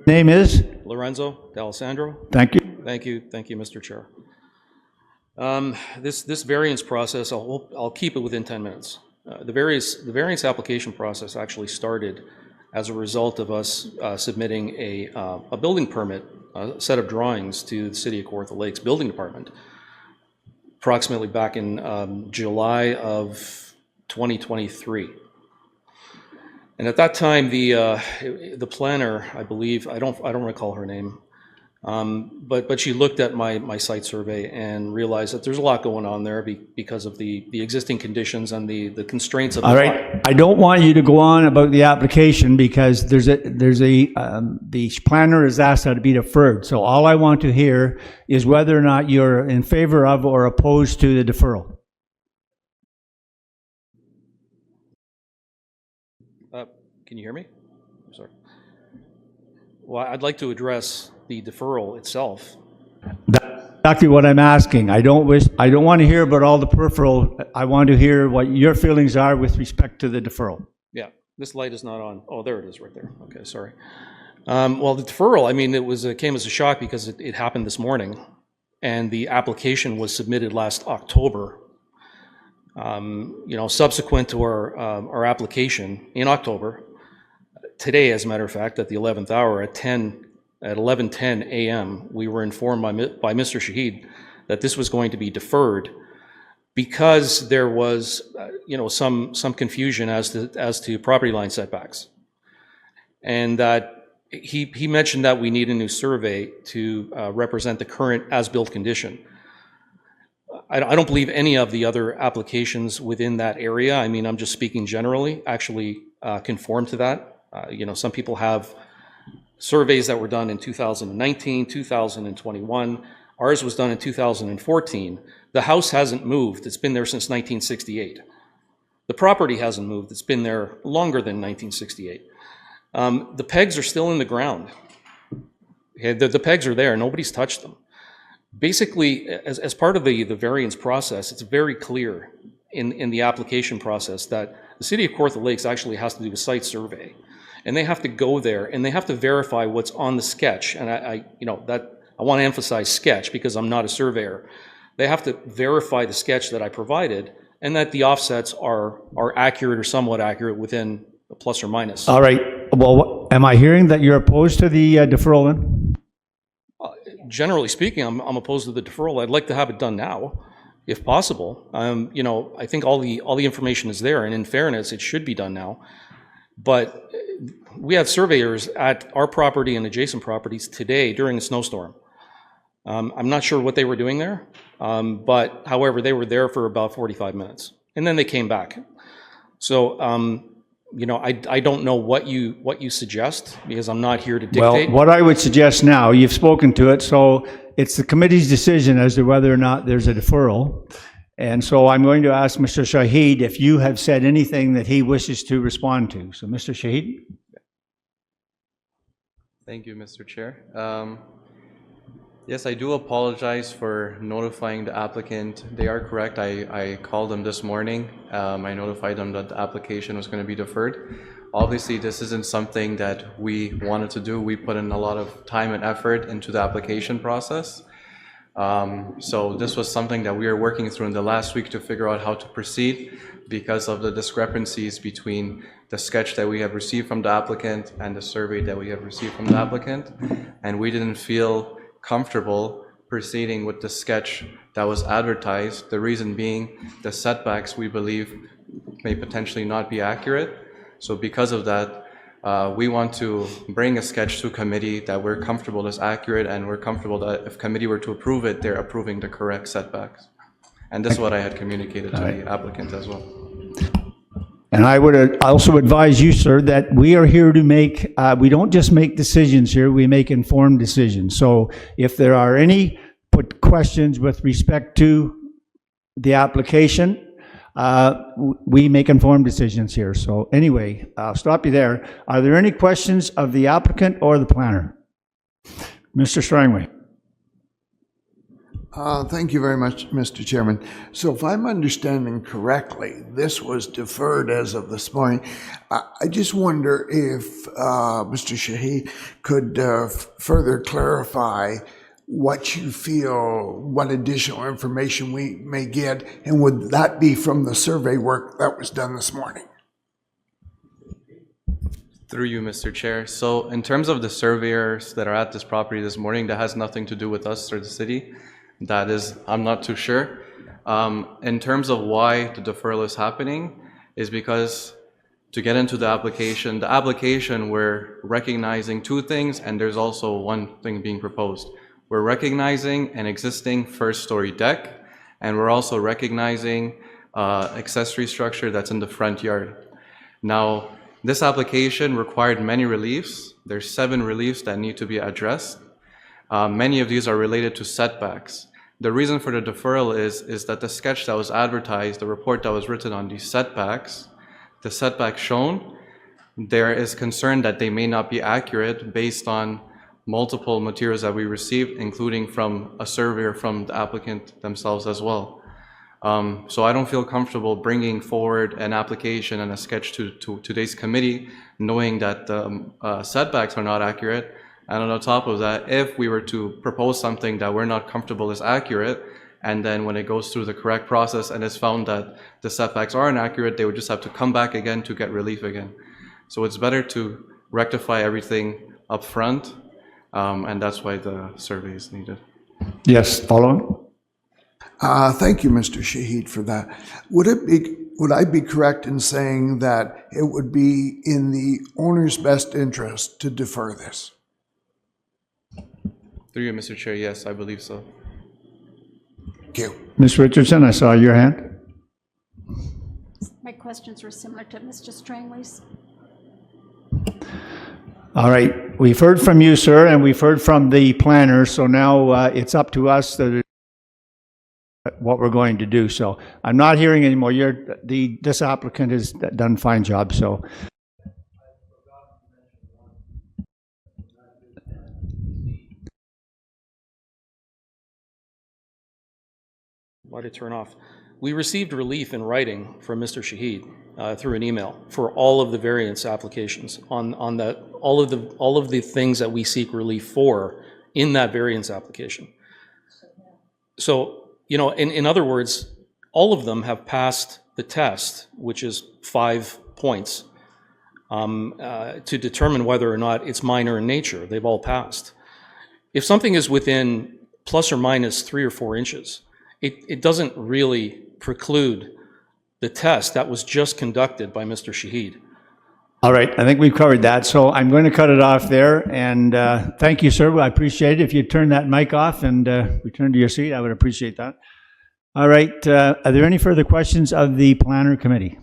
Name is? Lorenzo D'Alessandro. Thank you. Thank you, Mr. Chair. This variance process, I'll keep it within 10 minutes. The variance application process actually started as a result of us submitting a building permit, a set of drawings to the City of Kawartha Lakes Building Department, approximately back in July of 2023. And at that time, the planner, I believe, I don't recall her name, but she looked at my site survey and realized that there's a lot going on there because of the existing conditions and the constraints of the All right. I don't want you to go on about the application because the planner has asked that to be deferred. So all I want to hear is whether or not you're in favor of or opposed to the deferral. Can you hear me? I'm sorry. Well, I'd like to address the deferral itself. That's exactly what I'm asking. I don't want to hear about all the peripheral. I want to hear what your feelings are with respect to the deferral. Yeah, this light is not on. Oh, there it is right there. Okay, sorry. Well, the deferral, I mean, it came as a shock because it happened this morning, and the application was submitted last October. Subsequent to our application in October, today, as a matter of fact, at the 11th hour at 11:10 a.m., we were informed by Mr. Shahid that this was going to be deferred because there was, some confusion as to property line setbacks, and that he mentioned that we need a new survey to represent the current as-built condition. I don't believe any of the other applications within that area, I mean, I'm just speaking generally, actually conform to that. Some people have surveys that were done in 2019, 2021. Ours was done in 2014. The house hasn't moved. It's been there since 1968. The property hasn't moved. It's been there longer than 1968. The pegs are still in the ground. Okay, the pegs are there. Nobody's touched them. Basically, as part of the variance process, it's very clear in the application process that the City of Kawartha Lakes actually has to do a site survey. And they have to go there and they have to verify what's on the sketch. And I want to emphasize sketch because I'm not a surveyor. They have to verify the sketch that I provided and that the offsets are accurate or somewhat accurate within a plus or minus. All right. Well, am I hearing that you're opposed to the deferral then? Generally speaking, I'm opposed to the deferral. I'd like to have it done now, if possible. I think all the information is there, and in fairness, it should be done now. But we had surveyors at our property and adjacent properties today during a snowstorm. I'm not sure what they were doing there, but however, they were there for about 45 minutes, and then they came back. So, I don't know what you suggest because I'm not here to dictate. Well, what I would suggest now, you've spoken to it, so it's the committee's decision as to whether or not there's a deferral. And so I'm going to ask Mr. Shahid if you have said anything that he wishes to respond to. So, Mr. Shahid? Thank you, Mr. Chair. Yes, I do apologize for notifying the applicant. They are correct. I called them this morning. I notified them that the application was going to be deferred. Obviously, this isn't something that we wanted to do. We put in a lot of time and effort into the application process. So this was something that we were working through in the last week to figure out how to proceed because of the discrepancies between the sketch that we have received from the applicant and the survey that we have received from the applicant. And we didn't feel comfortable proceeding with the sketch that was advertised. The reason being the setbacks we believe may potentially not be accurate. So because of that, we want to bring a sketch to committee that we're comfortable is accurate, and we're comfortable that if committee were to approve it, they're approving the correct setbacks. And this is what I had communicated to the applicant as well. And I would also advise you, sir, that we are here to make, we don't just make decisions here, we make informed decisions. So if there are any questions with respect to the application, we make informed decisions here. So anyway, I'll stop you there. Are there any questions of the applicant or the planner? Mr. Strangway. Thank you very much, Mr. Chairman. So if I'm understanding correctly, this was deferred as of this morning. I just wonder if Mr. Shahid could further clarify what you feel, what additional information we may get, and would that be from the survey work that was done this morning? Through you, Mr. Chair. So in terms of the surveyors that are at this property this morning, that has nothing to do with us or the city. That is, I'm not too sure. In terms of why the deferral is happening, is because to get into the application, we're recognizing two things, and there's also one thing being proposed. We're recognizing an existing first-story deck, and we're also recognizing accessory structure that's in the front yard. Now, this application required many reliefs. There's 7 reliefs that need to be addressed. Many of these are related to setbacks. The reason for the deferral is that the sketch that was advertised, the report that was written on these setbacks, the setbacks shown, there is concern that they may not be accurate based on multiple materials that we received, including from a surveyor from the applicant themselves as well. So I don't feel comfortable bringing forward an application and a sketch to today's committee, knowing that the setbacks are not accurate. And on top of that, if we were to propose something that we're not comfortable is accurate, and then when it goes through the correct process and it's found that the setbacks are inaccurate, they would just have to come back again to get relief again. So it's better to rectify everything up front, and that's why the survey is needed. Yes, following? Thank you, Mr. Shahid, for that. Would I be correct in saying that it would be in the owner's best interest to defer this? Through you, Mr. Chair, yes, I believe so. Thank you. Ms. Richardson, I saw your hand. My questions were similar to Mr. Strangley's. All right, we've heard from you, sir, and we've heard from the planner, so now it's up to us what we're going to do. So I'm not hearing anymore. This applicant has done a fine job, so. Why did it turn off? We received relief in writing from Mr. Shahid through an email for all of the variance applications on that, all of the things that we seek relief for in that variance application. So, you know, in other words, all of them have passed the test, which is 5 points, to determine whether or not it's minor in nature. They've all passed. If something is within plus or minus 3 or 4 inches, it doesn't really preclude the test that was just conducted by Mr. Shahid. All right, I think we've covered that, so I'm going to cut it off there, and thank you, sir. I appreciate it. If you turn that mic off and return to your seat, I would appreciate that. All right, are there any further questions of the planner committee?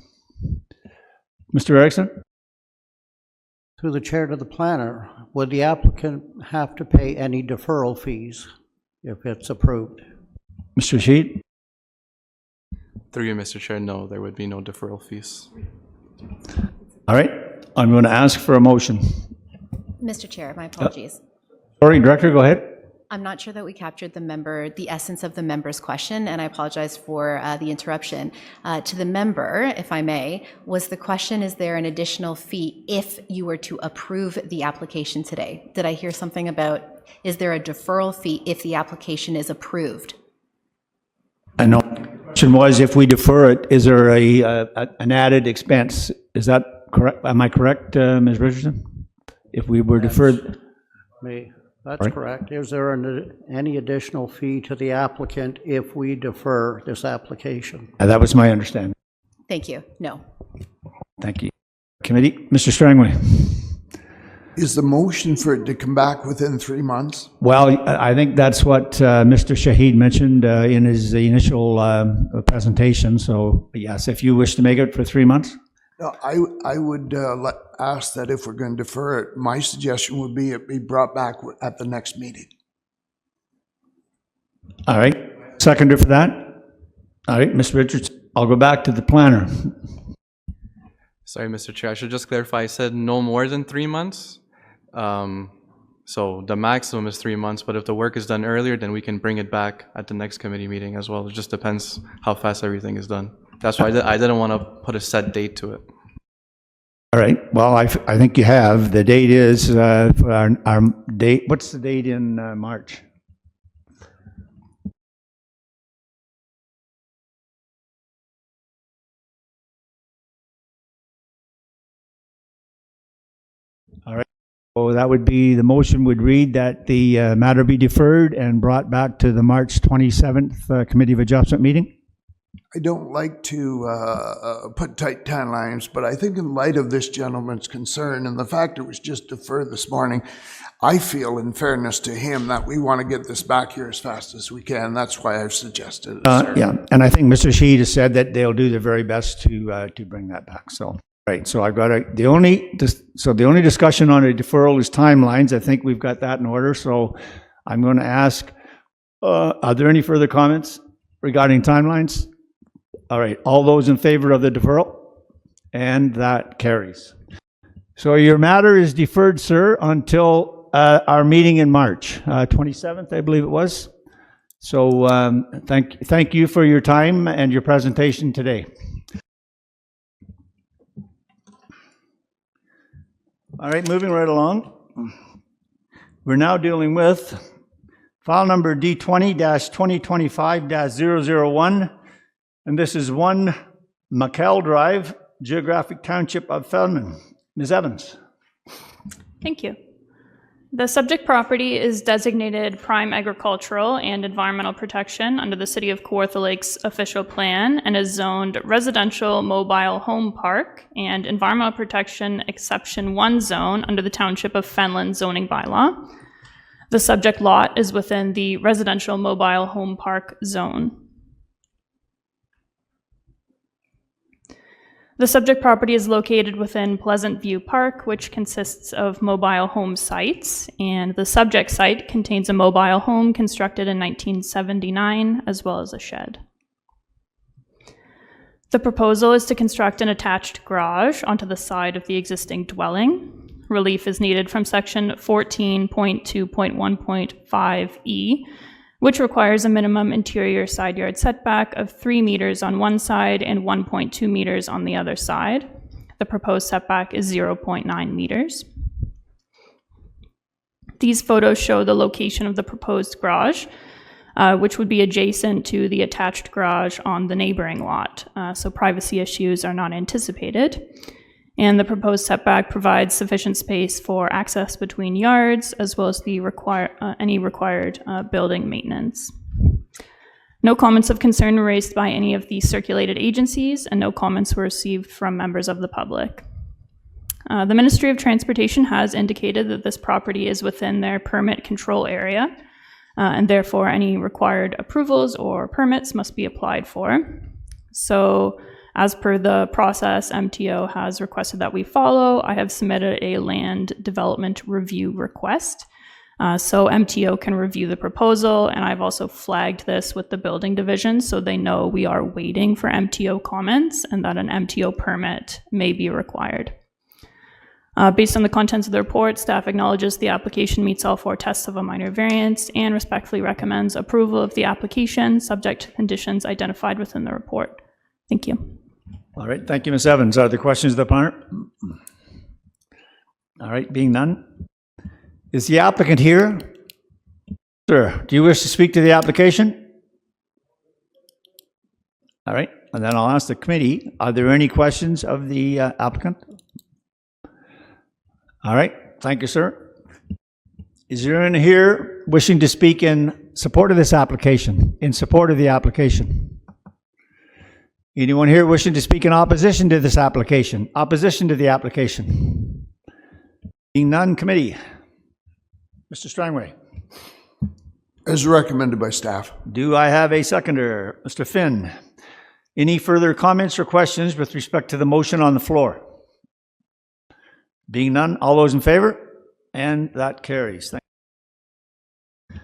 Mr. Erickson? Through the chair to the planner, would the applicant have to pay any deferral fees if it's approved? Mr. Sheet? Through you, Mr. Chair, no, there would be no deferral fees. All right, I'm going to ask for a motion. Mr. Chair, my apologies. Sorry, Director, go ahead. I'm not sure that we captured the essence of the member's question, and I apologize for the interruption. To the member, if I may, was the question, is there an additional fee if you were to approve the application today? Did I hear something about, is there a deferral fee if the application is approved? I know. The question was, if we defer it, is there an added expense? Is that correct? Am I correct, Ms. Richardson? If we were deferred? That's Right. correct. Is there any additional fee to the applicant if we defer this application? That was my understanding. Thank you. No. Thank you. Committee, Mr. Strangway. Is the motion for it to come back within 3 months? Well, I think that's what Mr. Shahid mentioned in his initial presentation. So yes, if you wish to make it for 3 months. No, I would ask that if we're going to defer it, my suggestion would be it be brought back at the next meeting. All right. Seconder for that. All right, Ms. Richards, I'll go back to the planner. Sorry, Mr. Chair, I should just clarify, I said no more than 3 months. So the maximum is 3 months, but if the work is done earlier, then we can bring it back at the next committee meeting as well. It just depends how fast everything is done. That's why I didn't want to put a set date to it. All right, well, I think you have. The date is, for our date, what's the date in March? All right, so that would be, the motion would read that the matter be deferred and brought back to the March 27th Committee of Adjustment meeting. I don't like to put tight timelines, but I think in light of this gentleman's concern and the fact it was just deferred this morning, I feel in fairness to him that we want to get this back here as fast as we can. That's why I've suggested it. sir. Yeah, and I think Mr. Sheed has said that they'll do their very best to bring that back, so. Right, so I've got the only discussion on a deferral is timelines. I think we've got that in order, so I'm going to ask, are there any further comments regarding timelines? All right, all those in favor of the deferral? And that carries. So your matter is deferred, sir, until our meeting in March, 27th, I believe it was. So thank you for your time and your presentation today. All right, moving right along. We're now dealing with file number D20-2025-001, and this is 1 McKell Drive, Geographic Township of Feldman. Ms. Evans. Thank you. The subject property is designated prime agricultural and environmental protection under the City of Kawartha Lake's official plan and is zoned residential mobile home park and environmental protection exception 1 zone under the Township of Fenland zoning bylaw. The subject lot is within the residential mobile home park zone. The subject property is located within Pleasant View Park, which consists of mobile home sites, and the subject site contains a mobile home constructed in 1979, as well as a shed. The proposal is to construct an attached garage onto the side of the existing dwelling. Relief is needed from section 14.2.1.5E, which requires a minimum interior side yard setback of 3 meters on one side and 1.2 meters on the other side. The proposed setback is 0.9 meters. These photos show the location of the proposed garage, which would be adjacent to the attached garage on the neighboring lot, so privacy issues are not anticipated. And the proposed setback provides sufficient space for access between yards, as well as the any required building maintenance. No comments of concern were raised by any of the circulated agencies, and no comments were received from members of the public. The Ministry of Transportation has indicated that this property is within their permit control area, and therefore any required approvals or permits must be applied for. So, as per the process MTO has requested that we follow, I have submitted a land development review request. So MTO can review the proposal, and I've also flagged this with the building division so they know we are waiting for MTO comments and that an MTO permit may be required. Based on the contents of the report, staff acknowledges the application meets all 4 tests of a minor variance and respectfully recommends approval of the application subject to conditions identified within the report. Thank you. All right, thank you, Ms. Evans. Are there questions of the planner? All right, being none. Is the applicant here? Sir, do you wish to speak to the application? All right, and then I'll ask the committee, are there any questions of the applicant? All right, thank you, sir. Is there anyone here wishing to speak in support of this application, in support of the application? Anyone here wishing to speak in opposition to this application? Opposition to the application? Being none, committee. Mr. Strangway. As recommended by staff. Do I have a seconder? Mr. Finn. Any further comments or questions with respect to the motion on the floor? Being none, all those in favor? And that carries. Thank you.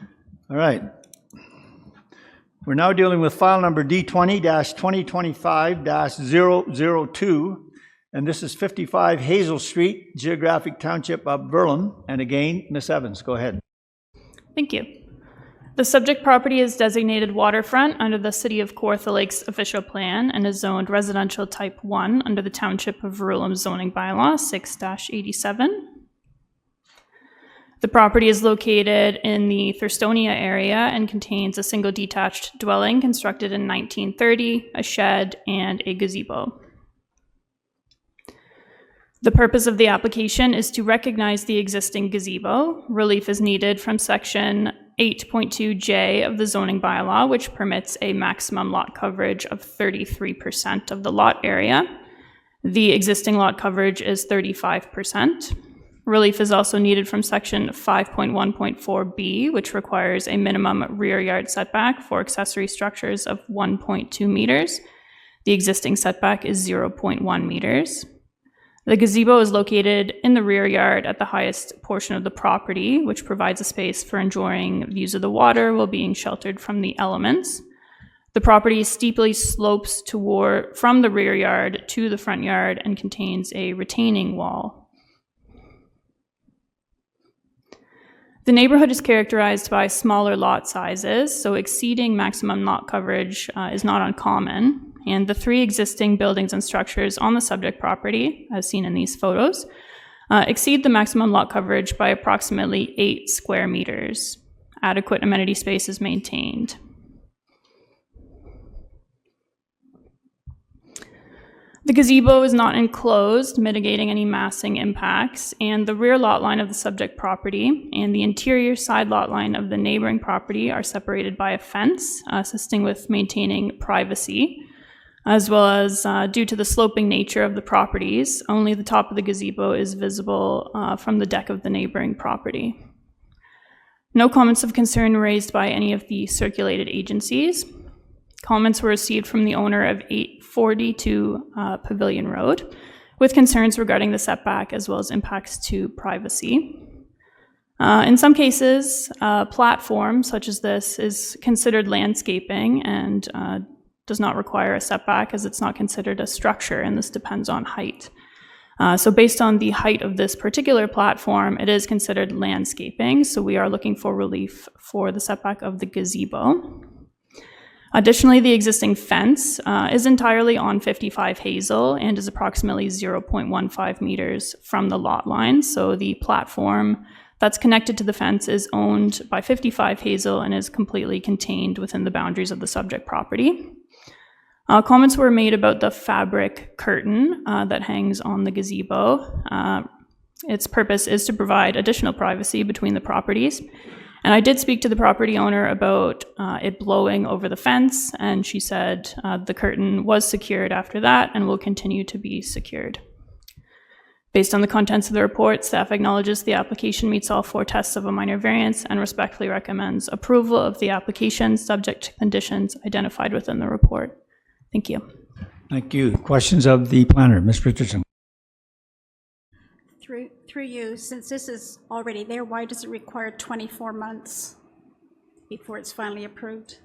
All right. We're now dealing with file number D20-2025-002, And this is 55 Hazel Street, Geographic Township of Berlin. And again, Ms. Evans, go ahead. Thank you. The subject property is designated waterfront under the City of Kawartha Lakes official plan and is zoned residential type 1 under the Township of Verulam zoning bylaw 6-87. The property is located in the Thurstonia area and contains a single detached dwelling constructed in 1930, a shed, and a gazebo. The purpose of the application is to recognize the existing gazebo. Relief is needed from section 8.2J of the zoning bylaw, which permits a maximum lot coverage of 33% of the lot area. The existing lot coverage is 35%. Relief is also needed from section 5.1.4B, which requires a minimum rear yard setback for accessory structures of 1.2 meters. The existing setback is 0.1 meters. The gazebo is located in the rear yard at the highest portion of the property, which provides a space for enjoying views of the water while being sheltered from the elements. The property steeply slopes from the rear yard to the front yard and contains a retaining wall. The neighborhood is characterized by smaller lot sizes, so exceeding maximum lot coverage is not uncommon. And the 3 existing buildings and structures on the subject property, as seen in these photos, exceed the maximum lot coverage by approximately 8 square meters. Adequate amenity space is maintained. The gazebo is not enclosed, mitigating any massing impacts, and the rear lot line of the subject property and the interior side lot line of the neighboring property are separated by a fence, assisting with maintaining privacy. As well as due to the sloping nature of the properties, only the top of the gazebo is visible from the deck of the neighboring property. No comments of concern were raised by any of the circulated agencies. Comments were received from the owner of 842 Pavilion Road, with concerns regarding the setback as well as impacts to privacy. In some cases, a platform such as this is considered landscaping and does not require a setback as it's not considered a structure, and this depends on height. So based on the height of this particular platform, it is considered landscaping, so we are looking for relief for the setback of the gazebo. Additionally, the existing fence is entirely on 55 Hazel and is approximately 0.15 meters from the lot line, so the platform that's connected to the fence is owned by 55 Hazel and is completely contained within the boundaries of the subject property. Comments were made about the fabric curtain that hangs on the gazebo. Its purpose is to provide additional privacy between the properties. And I did speak to the property owner about it blowing over the fence, and she said the curtain was secured after that and will continue to be secured. Based on the contents of the report, staff acknowledges the application meets all 4 tests of a minor variance and respectfully recommends approval of the application subject to conditions identified within the report. Thank you. Thank you. Questions of the planner, Ms. Richardson. Through you, since this is already there, why does it require 24 months before it's finally approved?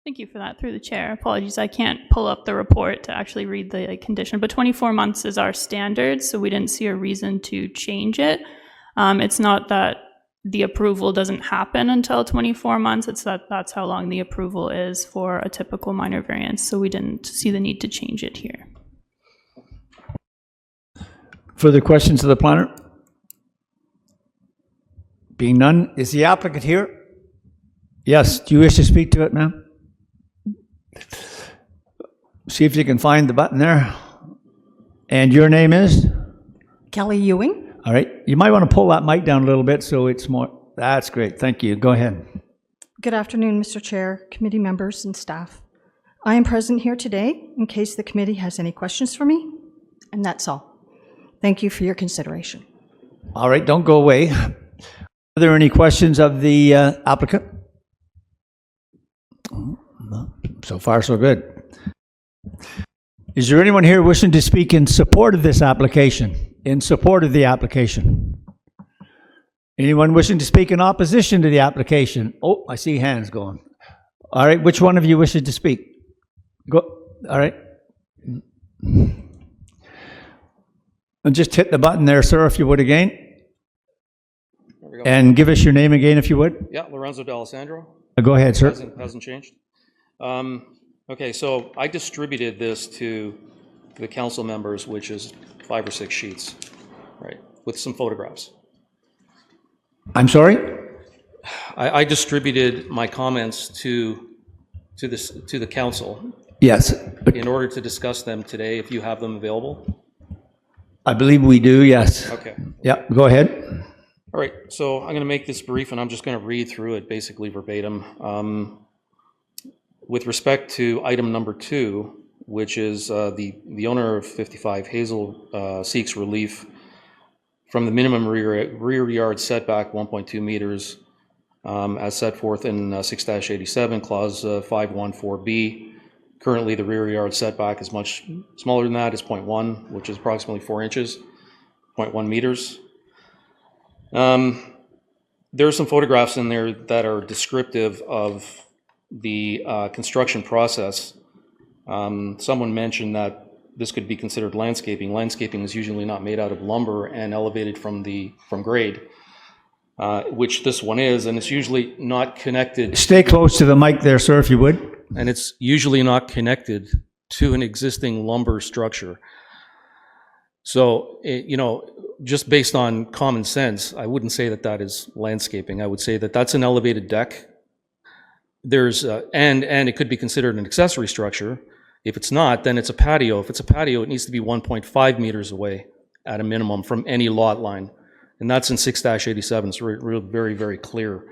Thank you for that, through the chair. Apologies, I can't pull up the report to actually read the condition, but 24 months is our standard, so we didn't see a reason to change it. It's not that the approval doesn't happen until 24 months, it's that that's how long the approval is for a typical minor variance, so we didn't see the need to change it here. Further questions of the planner? Being none, is the applicant here? Yes, do you wish to speak to it, ma'am? See if you can find the button there. And your name is? Kelly Ewing. All right. You might want to pull that mic down a little bit so it's more. That's great. Thank you. Go ahead. Good afternoon, Mr. Chair, committee members, and staff. I am present here today in case the committee has any questions for me, and that's all. Thank you for your consideration. All right, don't go away. Are there any questions of the applicant? So far, so good. Is there anyone here wishing to speak in support of this application? In support of the application? Anyone wishing to speak in opposition to the application? Oh, I see hands going. All right, which one of you wishes to speak? Go. All right. And just hit the button there, sir, if you would again. There we go. And give us your name again, if you would. Yeah, Lorenzo D'Alessandro. Go ahead, sir. Hasn't changed. Okay, so I distributed this to the council members, which is 5 or 6 sheets, right, with some photographs. I'm sorry? I distributed my comments to the council Yes. in order to discuss them today, if you have them available. I believe we do, yes. Okay. Yeah, go ahead. All right, so I'm going to make this brief, and I'm just going to read through it basically verbatim. With respect to item number 2, which is the owner of 55 Hazel seeks relief from the minimum rear yard setback 1.2 meters as set forth in 6-87, clause 514B. Currently, the rear yard setback is much smaller than that. It's 0.1, which is approximately 4 inches, 0.1 meters. There are some photographs in there that are descriptive of the construction process. Someone mentioned that this could be considered landscaping. Landscaping is usually not made out of lumber and elevated from grade, which this one is, and it's usually not connected. Stay close to the mic there, sir, if you would. And it's usually not connected to an existing lumber structure. So, just based on common sense, I wouldn't say that that is landscaping. I would say that that's an elevated deck. There's, and it could be considered an accessory structure. If it's not, then it's a patio. If it's a patio, it needs to be 1.5 meters away at a minimum from any lot line. And that's in 6-87, it's very, very clear.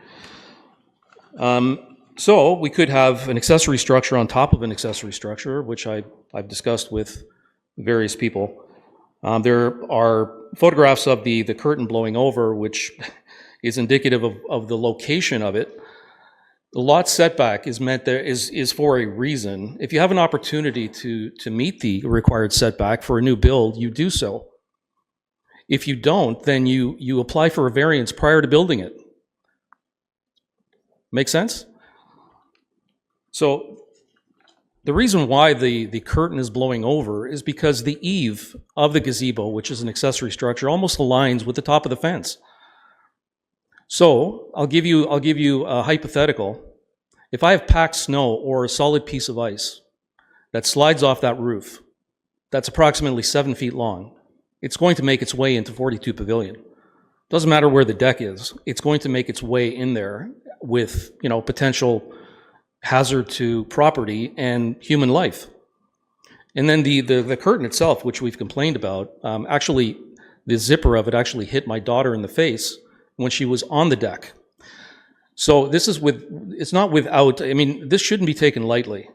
So we could have an accessory structure on top of an accessory structure, which I've discussed with various people. There are photographs of the curtain blowing over, which is indicative of the location of it. The lot setback is meant there is for a reason. If you have an opportunity to meet the required setback for a new build, you do so. If you don't, then you apply for a variance prior to building it. Make sense? So the reason why the curtain is blowing over is because the eave of the gazebo, which is an accessory structure, almost aligns with the top of the fence. So I'll give you a hypothetical. If I have packed snow or a solid piece of ice that slides off that roof, that's approximately 7 feet long, it's going to make its way into 42 Pavilion. Doesn't matter where the deck is, it's going to make its way in there with, potential hazard to property and human life. And then the curtain itself, which we've complained about, actually, the zipper of it actually hit my daughter in the face when she was on the deck. So this is it's not without, this shouldn't be taken lightly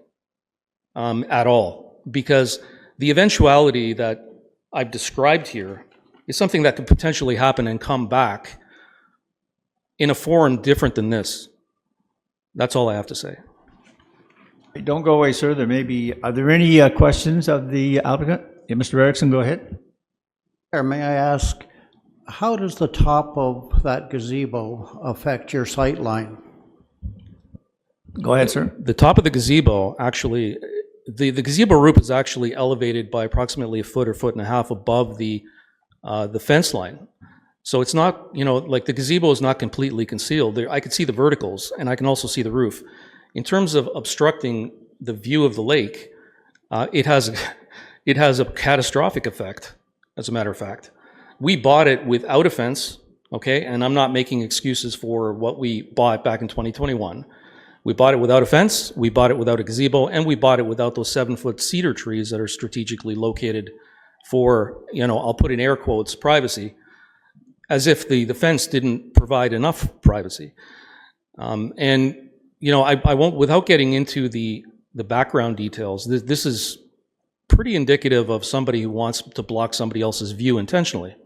at all, because the eventuality that I've described here is something that could potentially happen and come back in a forum different than this. That's all I have to say. Don't go away, sir. Are there any questions of the applicant? Yeah, Mr. Erickson, go ahead. Chair, may I ask, how does the top of that gazebo affect your sight line? Go ahead, sir. The top of the gazebo, actually, the gazebo roof is actually elevated by approximately a foot or foot and a half above the fence line. So it's not, like the gazebo is not completely concealed. I could see the verticals, and I can also see the roof. In terms of obstructing the view of the lake, it has a catastrophic effect, as a matter of fact. We bought it without a fence, okay? And I'm not making excuses for what we bought back in 2021. We bought it without a fence, we bought it without a gazebo, and we bought it without those 7-foot cedar trees that are strategically located for, I'll put in air quotes, privacy, as if the fence didn't provide enough privacy. I won't, without getting into the background details, this is pretty indicative of somebody who wants to block somebody else's view intentionally.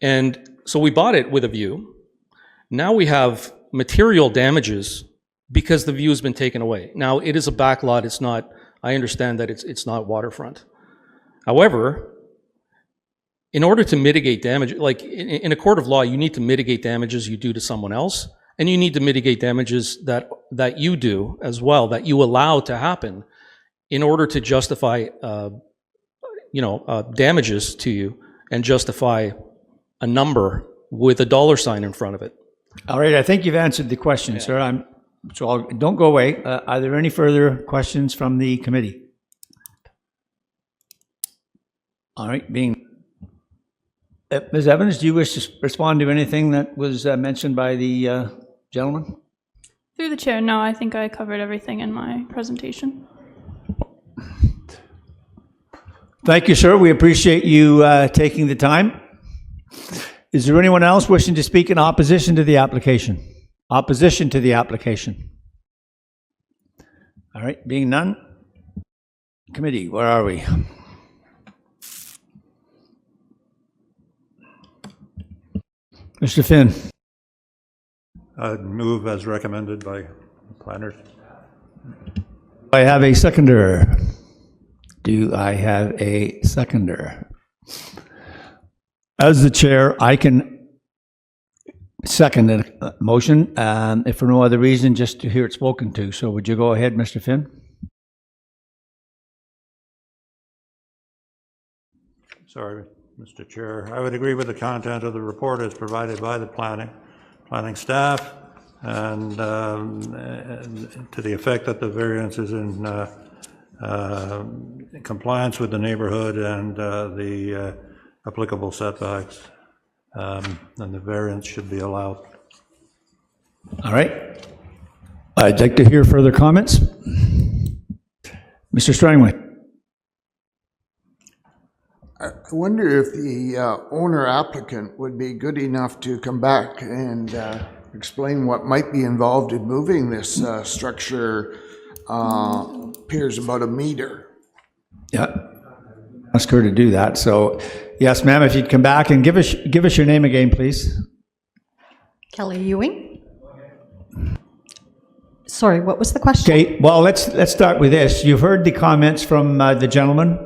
And so we bought it with a view. Now we have material damages because the view has been taken away. Now, it is a back lot. It's not, I understand that it's not waterfront. However, in order to mitigate damage, like in a court of law, you need to mitigate damages you do to someone else, and you need to mitigate damages that you do as well, that you allow to happen in order to justify, damages to you and justify a number with a dollar sign in front of it. All right, I think you've answered the question, sir. Don't go away. Are there any further questions from the committee? All right, Ms. Evans, do you wish to respond to anything that was mentioned by the gentleman? Through the chair, no, I think I covered everything in my presentation. Thank you, sir. We appreciate you taking the time. Is there anyone else wishing to speak in opposition to the application? Opposition to the application? All right, being none. Committee, where are we? Mr. Finn. I'd move as recommended by planners. I have a seconder. Do I have a seconder? As the chair, I can second the motion, if for no other reason, just to hear it spoken to. So would you go ahead, Mr. Finn? Sorry, Mr. Chair. I would agree with the content of the report as provided by the planning staff, and to the effect that the variance is in compliance with the neighborhood and the applicable setbacks, and the variance should be allowed. All right. I'd like to hear further comments. Mr. Strangway. I wonder if the owner applicant would be good enough to come back and explain what might be involved in moving this structure. Appears about a meter. Yeah. Ask her to do that. So, yes, ma'am, if you'd come back and give us your name again, please. Kelly Ewing. Sorry, what was the question? Okay, well, let's start with this. You've heard the comments from the gentleman.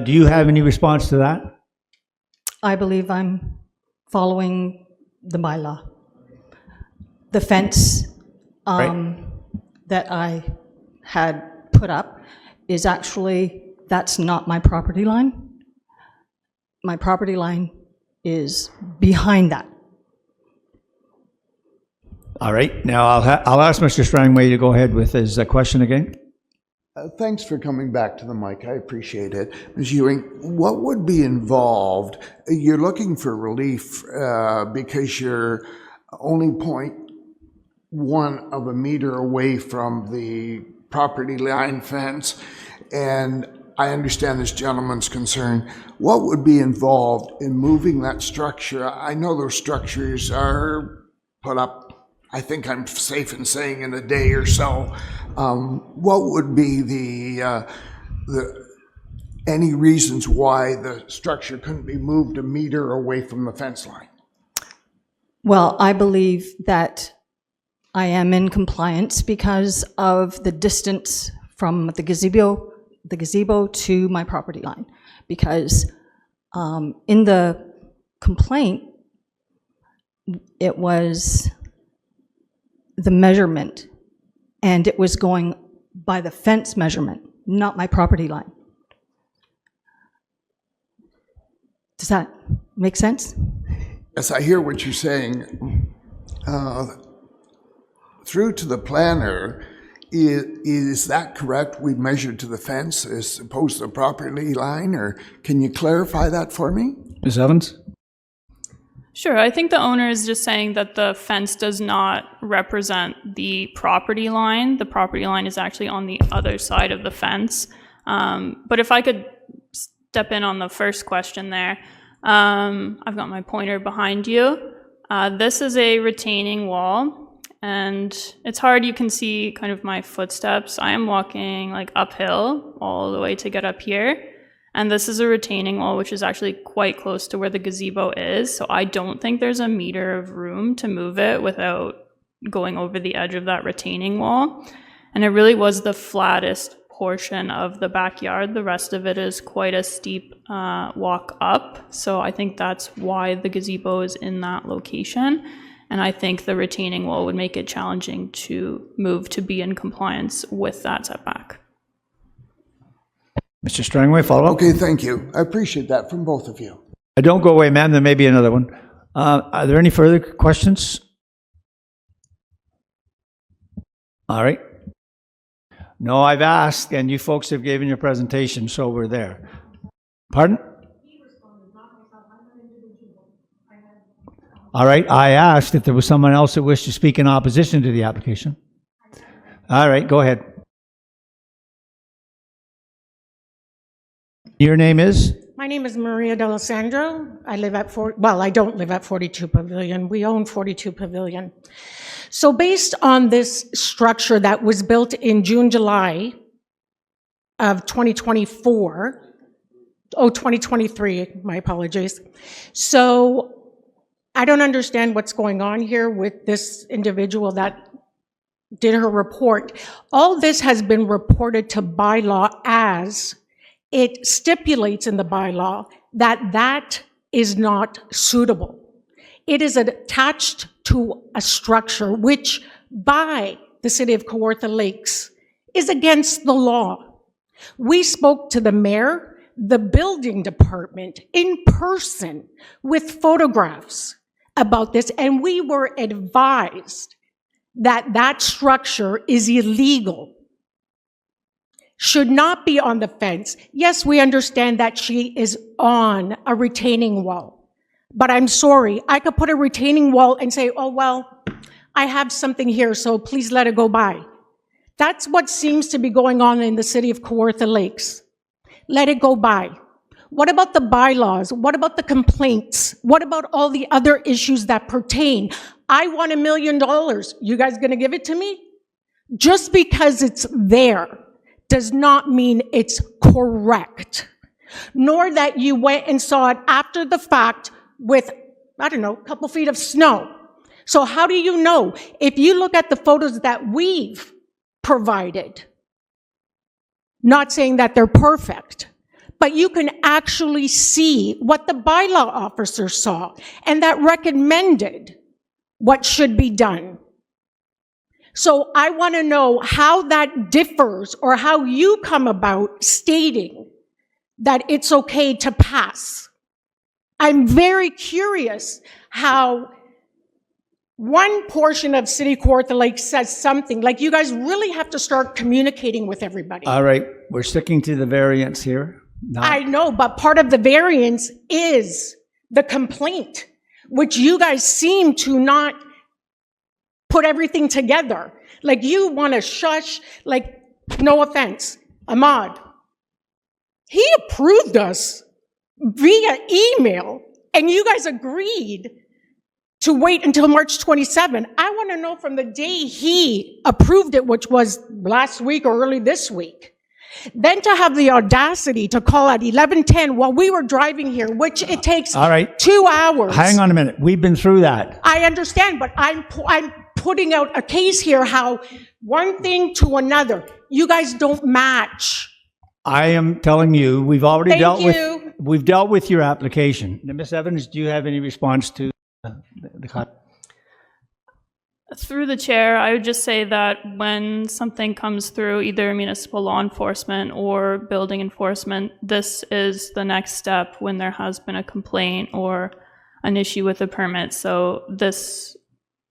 Do you have any response to that? I believe I'm following the bylaw. The fence that I had put up is actually, that's not my property line. My property line is behind that. All right. Now, I'll ask Mr. Strangway to go ahead with his question again. Thanks for coming back to the mic. I appreciate it. Ms. Ewing, what would be involved? You're looking for relief because you're only 0.1 of a meter away from the property line fence, and I understand this gentleman's concern. What would be involved in moving that structure? I know those structures are put up, I think I'm safe in saying, in a day or so. What would be the any reasons why the structure couldn't be moved a meter away from the fence line? Well, I believe that I am in compliance because of the distance from the gazebo to my property line. Because in the complaint, it was the measurement, and it was going by the fence measurement, not my property line. Does that make sense? Yes, I hear what you're saying. Through to the planner, is that correct? We measured to the fence as opposed to the property line, or can you clarify that for me? Ms. Evans? Sure, I think the owner is just saying that the fence does not represent the property line. The property line is actually on the other side of the fence. But if I could step in on the first question there, I've got my pointer behind you. This is a retaining wall, and it's hard, you can see kind of my footsteps. I am walking like uphill all the way to get up here. And this is a retaining wall, which is actually quite close to where the gazebo is. So I don't think there's a meter of room to move it without going over the edge of that retaining wall. And it really was the flattest portion of the backyard. The rest of it is quite a steep walk up. So I think that's why the gazebo is in that location. And I think the retaining wall would make it challenging to move to be in compliance with that setback. Mr. Strangway, follow up? Okay, thank you. I appreciate that from both of you. Don't go away, ma'am. There may be another one. Are there any further questions? All right. No, I've asked, and you folks have given your presentation, so we're there. Pardon? All right, I asked if there was someone else that wished to speak in opposition to the application. All right, go ahead. Your name is? My name is Maria D'Alessandro. I live at I don't live at 42 Pavilion. We own 42 Pavilion. So based on this structure that was built in June, July of 2023, my apologies. So I don't understand what's going on here with this individual that did her report. All this has been reported to bylaw as it stipulates in the bylaw that that is not suitable. It is attached to a structure which, by the City of Kawartha Lakes, is against the law. We spoke to the mayor, the building department, in person with photographs about this, and we were advised that that structure is illegal, should not be on the fence. Yes, we understand that she is on a retaining wall, but I'm sorry, I could put a retaining wall and say, oh, well, I have something here, so please let it go by. That's what seems to be going on in the City of Kawartha Lakes. Let it go by. What about the bylaws? What about the complaints? What about all the other issues that pertain? I want $1 million. You guys gonna give it to me? Just because it's there does not mean it's correct. Nor that you went and saw it after the fact with, I don't know, a couple feet of snow. So how do you know? If you look at the photos that we've provided, not saying that they're perfect, but you can actually see what the bylaw officer saw and that recommended what should be done. So I want to know how that differs or how you come about stating that it's okay to pass. I'm very curious how one portion of City Kawartha Lakes says something, like you guys really have to start communicating with everybody. All right, we're sticking to the variance here. I know, but part of the variance is the complaint, which you guys seem to not put everything together. Like you want to shush, like, no offense, Ahmad. He approved us via email, and you guys agreed to wait until March 27. I want to know from the day he approved it, which was last week or early this week, then to have the audacity to call at 11:10 while we were driving here, which it takes All right. 2 hours. Hang on a minute. We've been through that. I understand, but I'm putting out a case here how one thing to another, you guys don't match. I am telling you, we've already Thank we've dealt with your application. Now, Ms. Evans, do you have any response to the Through the chair, I would just say that when something comes through either municipal law enforcement or building enforcement, this is the next step when there has been a complaint or an issue with a permit. So this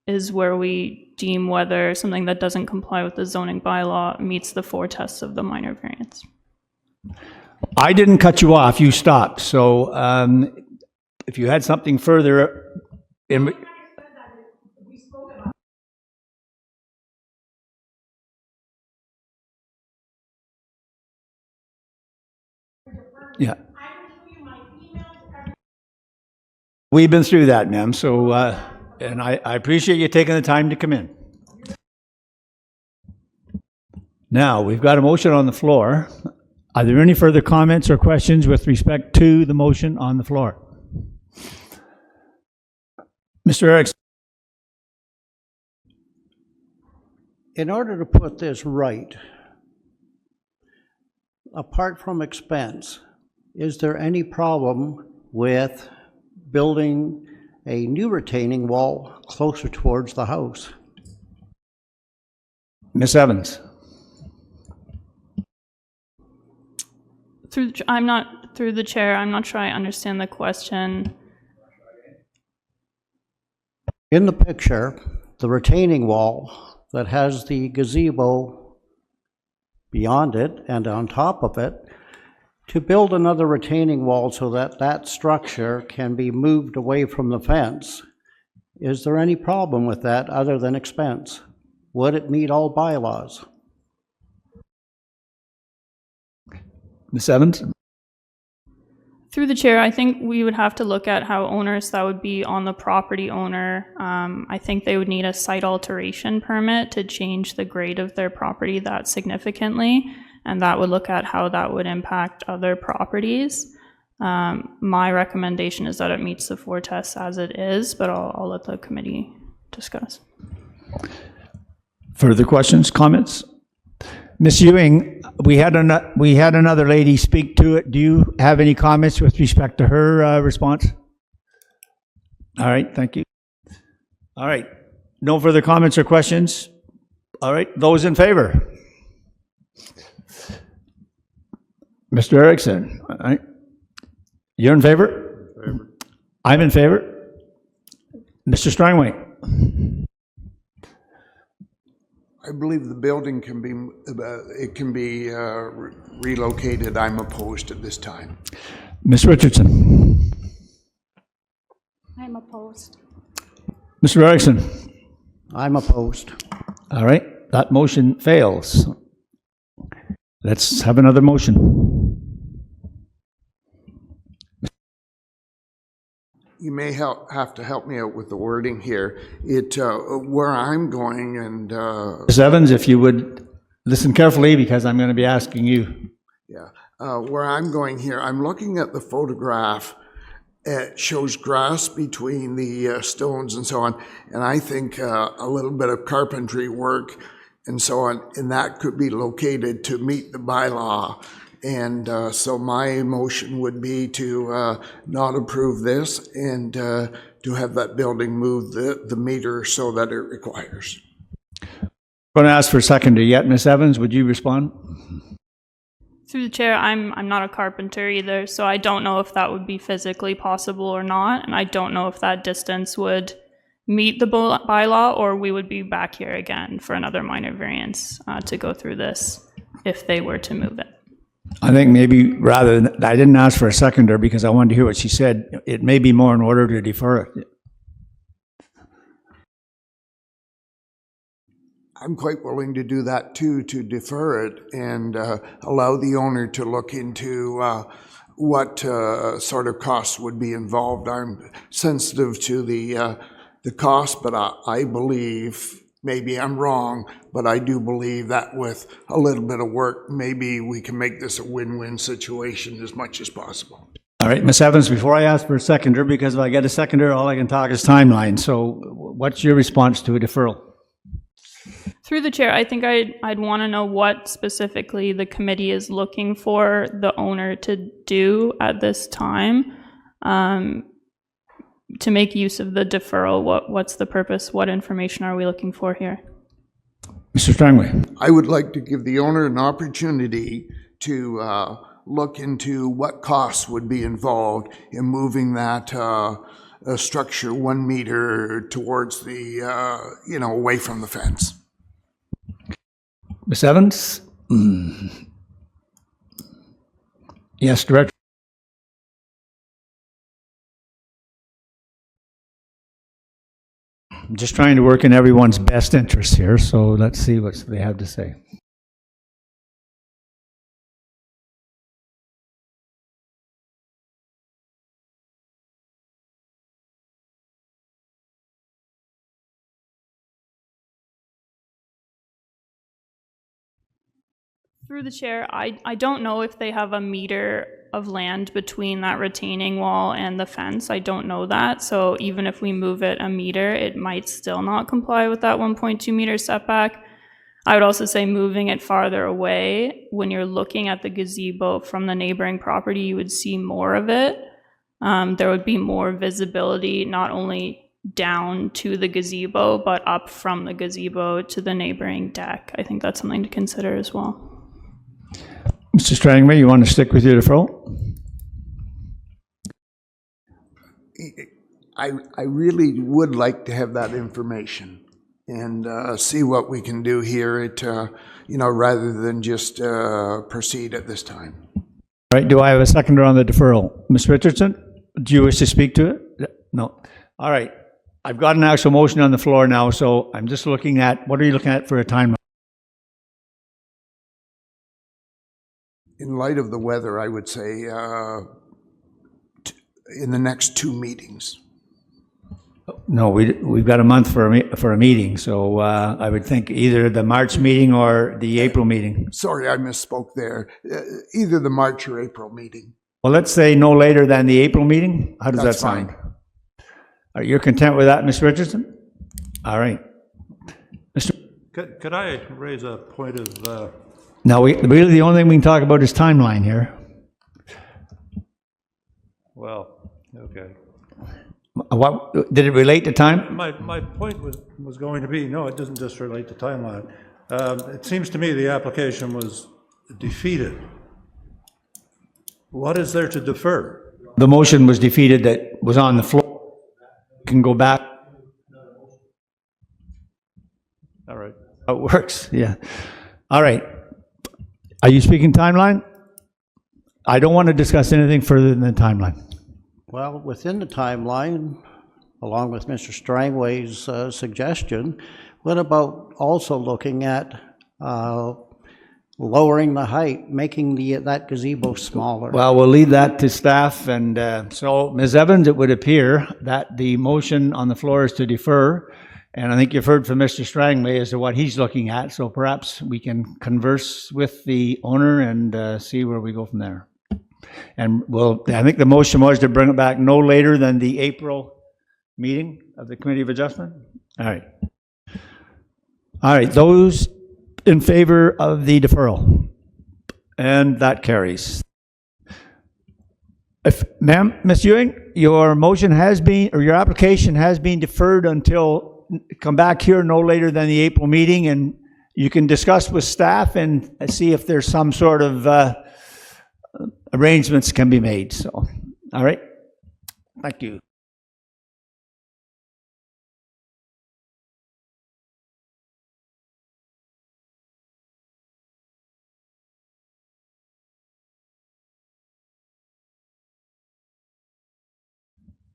is where we deem whether something that doesn't comply with the zoning bylaw meets the 4 tests of the minor variance. I didn't cut you off. You stopped. So if you had something further in... Yeah. We've been through that, ma'am. So, and I appreciate you taking the time to come in. Now, we've got a motion on the floor. Are there any further comments or questions with respect to the motion on the floor? Mr. Erickson? In order to put this right, apart from expense, is there any problem with building a new retaining wall closer towards the house? Ms. Evans? Through the chair, I'm not sure I understand the question. In the picture, the retaining wall that has the gazebo beyond it and on top of it, to build another retaining wall so that that structure can be moved away from the fence, is there any problem with that other than expense? Would it meet all bylaws? Ms. Evans? Through the chair, I think we would have to look at how owners that would be on the property owner. I think they would need a site alteration permit to change the grade of their property that significantly, and that would look at how that would impact other properties. My recommendation is that it meets the 4 tests as it is, but I'll let the committee discuss. Further questions, comments? Ms. Ewing, we had another lady speak to it. Do you have any comments with respect to her response? All right, thank you. All right, no further comments or questions? All right, those in favor? Mr. Erickson, all right. You're in favor? I'm in favor. Mr. Strangway? I believe the building can be, relocated. I'm opposed at this time. Ms. Richardson? I'm opposed. Mr. Erickson? I'm opposed. All right, that motion fails. Let's have another motion. You may have to help me out with the wording here. Where I'm going and, Ms. Evans, if you would listen carefully, because I'm going to be asking you. yeah, where I'm going here, I'm looking at the photograph. It shows grass between the stones and so on, and I think a little bit of carpentry work and so on, and that could be located to meet the bylaw. And so my motion would be to not approve this and to have that building move the meter so that it requires. I'm going to ask for a seconder yet. Ms. Evans, would you respond? Through the chair, I'm not a carpenter either, so I don't know if that would be physically possible or not, and I don't know if that distance would meet the bylaw, or we would be back here again for another minor variance to go through this if they were to move it. I think maybe rather than, I didn't ask for a seconder because I wanted to hear what she said. It may be more in order to defer it. I'm quite willing to do that too, to defer it and allow the owner to look into what sort of costs would be involved. I'm sensitive to the cost, but I believe, maybe I'm wrong, but I do believe that with a little bit of work, maybe we can make this a win-win situation as much as possible. All right, Ms. Evans, before I ask for a seconder, because if I get a seconder, all I can talk is timeline. So what's your response to a deferral? Through the chair, I think I'd want to know what specifically the committee is looking for the owner to do at this time to make use of the deferral. What's the purpose? What information are we looking for here? Mr. Strangway. I would like to give the owner an opportunity to look into what costs would be involved in moving that structure 1 meter towards the, away from the fence. Ms. Evans? Yes, Director. I'm just trying to work in everyone's best interest here, so let's see what they have to say. Through the chair, I don't know if they have a meter of land between that retaining wall and the fence. I don't know that. So even if we move it a meter, it might still not comply with that 1.2 meter setback. I would also say moving it farther away, when you're looking at the gazebo from the neighboring property, you would see more of it. There would be more visibility, not only down to the gazebo, but up from the gazebo to the neighboring deck. I think that's something to consider as well. Mr. Strangway, you want to stick with your deferral? I really would like to have that information and see what we can do here at, rather than just proceed at this time. All right, do I have a seconder on the deferral? Ms. Richardson, do you wish to speak to it? No. All right. I've got an actual motion on the floor now, so I'm just looking at, what are you looking at for a timeline? In light of the weather, I would say in the next 2 meetings. No, we've got a month for a meeting, so I would think either the March meeting or the April meeting. Sorry, I misspoke there. Either the March or April meeting. Well, let's say no later than the April meeting. How does that That's sound? fine. Are you content with that, Ms. Richardson? All right. Mr. Could I raise a point of, Now, really the only thing we can talk about is timeline here. well, okay. What, did it relate to time? My point was going to be, no, it doesn't just relate to timeline. It seems to me the application was defeated. What is there to defer? The motion was defeated that was on the floor. Can go back. All right. It works, yeah. All right. Are you speaking timeline? I don't want to discuss anything further than the timeline. Well, within the timeline, along with Mr. Strangway's suggestion, what about also looking at lowering the height, making that gazebo smaller? Well, we'll leave that to staff, and so, Ms. Evans, it would appear that the motion on the floor is to defer, and I think you've heard from Mr. Strangway as to what he's looking at, so perhaps we can converse with the owner and see where we go from there. And I think the motion was to bring it back no later than the April meeting of the Committee of Adjustment? All right. All right, those in favor of the deferral? And that carries. Ma'am, Ms. Ewing, your motion has been, or your application has been deferred until, come back here no later than the April meeting, and you can discuss with staff and see if there's some sort of arrangements can be made. So, all right. Thank you.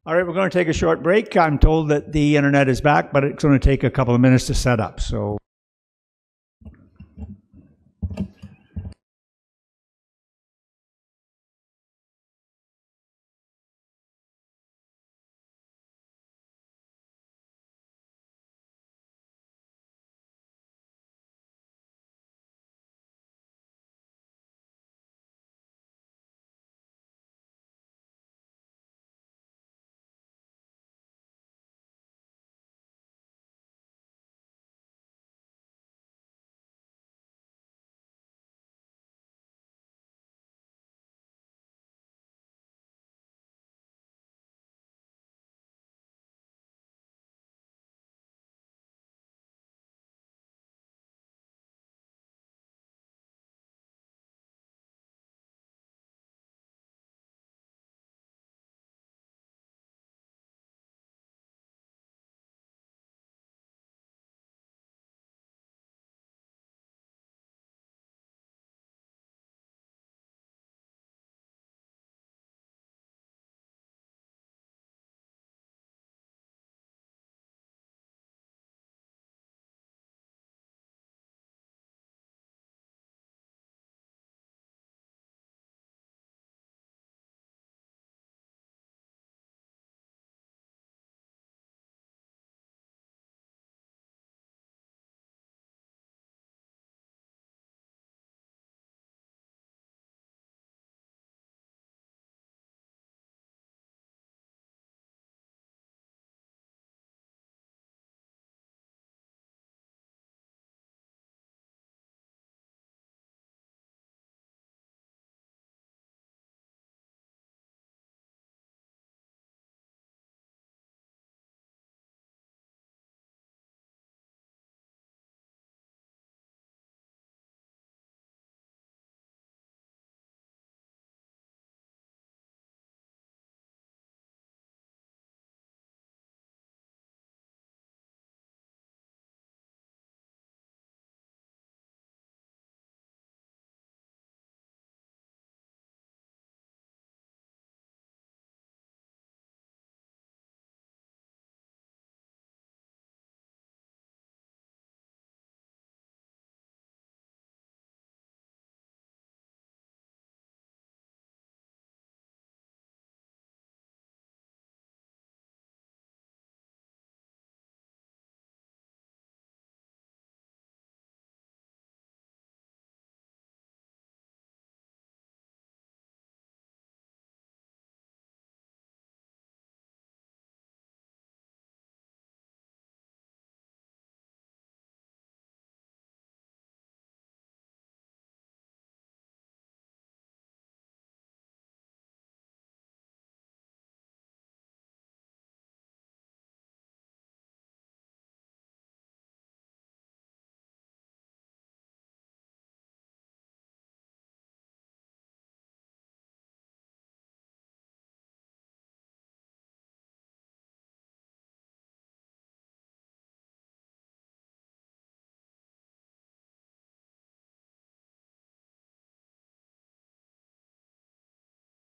All right, we're going to take a short break. I'm told that the internet is back, but it's going to take a couple of minutes to set up. So.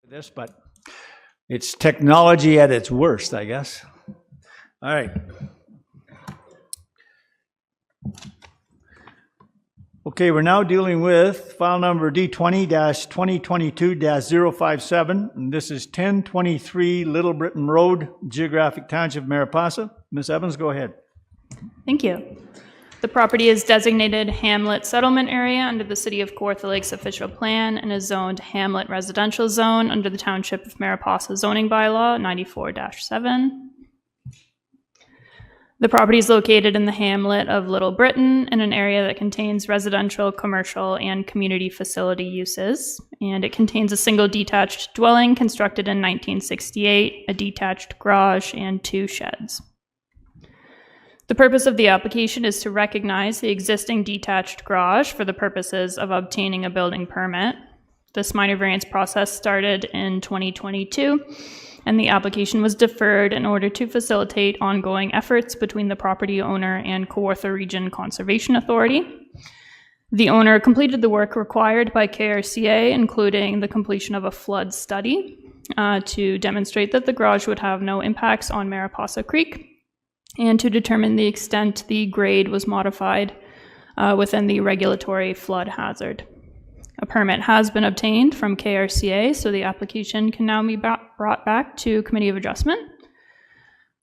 this, but it's technology at its worst, I guess. All right. Okay, we're now dealing with file number D20-2022-057, and this is 1023 Little Britain Road, Geographic Township, Mariposa. Ms. Evans, go ahead. Thank you. The property is designated Hamlet Settlement Area under the City of Kawartha Lakes official plan and is zoned Hamlet Residential Zone under the Township of Mariposa zoning bylaw 94-7. The property is located in the hamlet of Little Britain in an area that contains residential, commercial, and community facility uses. And it contains a single detached dwelling constructed in 1968, a detached garage, and 2 sheds. The purpose of the application is to recognize the existing detached garage for the purposes of obtaining a building permit. This minor variance process started in 2022, and the application was deferred in order to facilitate ongoing efforts between the property owner and Kawartha Region Conservation Authority. The owner completed the work required by KRCA, including the completion of a flood study to demonstrate that the garage would have no impacts on Mariposa Creek, and to determine the extent the grade was modified within the regulatory flood hazard. A permit has been obtained from KRCA, so the application can now be brought back to Committee of Adjustment.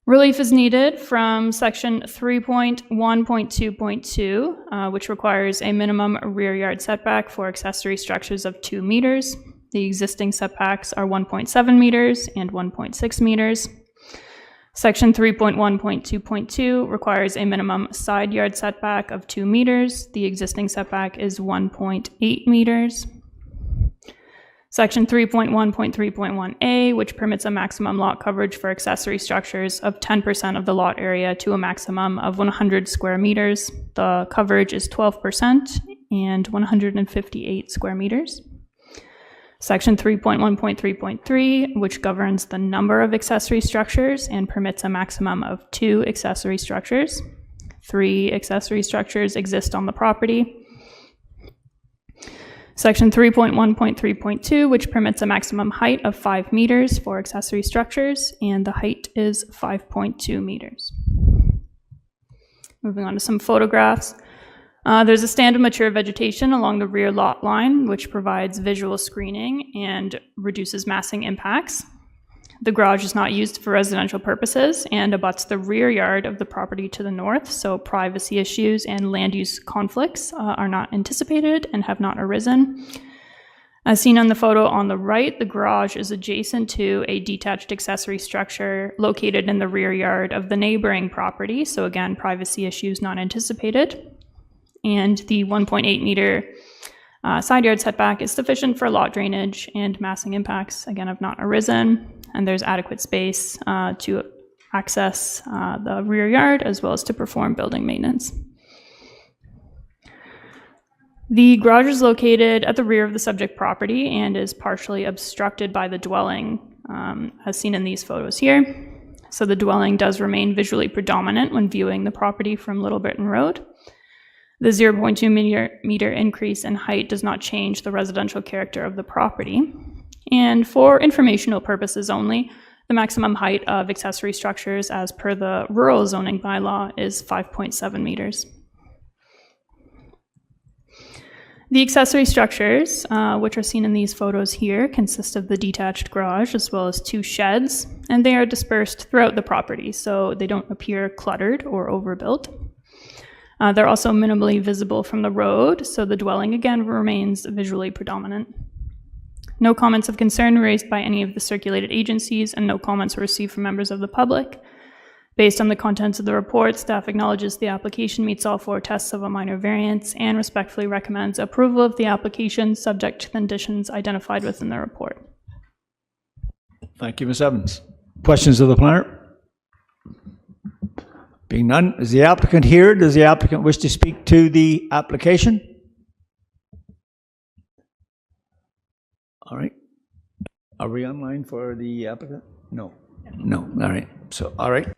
Relief is needed from Section 3.1.2.2, which requires a minimum rear yard setback for accessory structures of 2 meters. The existing setbacks are 1.7 meters and 1.6 meters. Section 3.1.2.2 requires a minimum side yard setback of 2 meters. The existing setback is 1.8 meters. Section 3.1.3.1a, which permits a maximum lot coverage for accessory structures of 10% of the lot area to a maximum of 100 square meters. The coverage is 12% and 158 square meters. Section 3.1.3.3, which governs the number of accessory structures and permits a maximum of 2 accessory structures. 3 accessory structures exist on the property. Section 3.1.3.2, which permits a maximum height of 5 meters for accessory structures, and the height is 5.2 meters. Moving on to some photographs. There's a stand of mature vegetation along the rear lot line, which provides visual screening and reduces massing impacts. The garage is not used for residential purposes and abuts the rear yard of the property to the north, so privacy issues and land use conflicts are not anticipated and have not arisen. As seen on the photo on the right, the garage is adjacent to a detached accessory structure located in the rear yard of the neighboring property, so again, privacy issues not anticipated. And the 1.8 meter side yard setback is sufficient for lot drainage, and massing impacts, again, have not arisen. And there's adequate space to access the rear yard as well as to perform building maintenance. The garage is located at the rear of the subject property and is partially obstructed by the dwelling, as seen in these photos here. So the dwelling does remain visually predominant when viewing the property from Little Britain Road. The 0.2 meter increase in height does not change the residential character of the property. And for informational purposes only, the maximum height of accessory structures as per the rural zoning bylaw is 5.7 meters. The accessory structures, which are seen in these photos here, consist of the detached garage as well as 2 sheds, and they are dispersed throughout the property, so they don't appear cluttered or overbuilt. They're also minimally visible from the road, so the dwelling again remains visually predominant. No comments of concern were raised by any of the circulated agencies, and no comments were received from members of the public. Based on the contents of the report, staff acknowledges the application meets all 4 tests of a minor variance and respectfully recommends approval of the application subject to conditions identified within the report. Thank you, Ms. Evans. Questions of the planner? Being none, is the applicant here? Does the applicant wish to speak to the application? All right. Are we online for the applicant? No. No. All right. So, all right.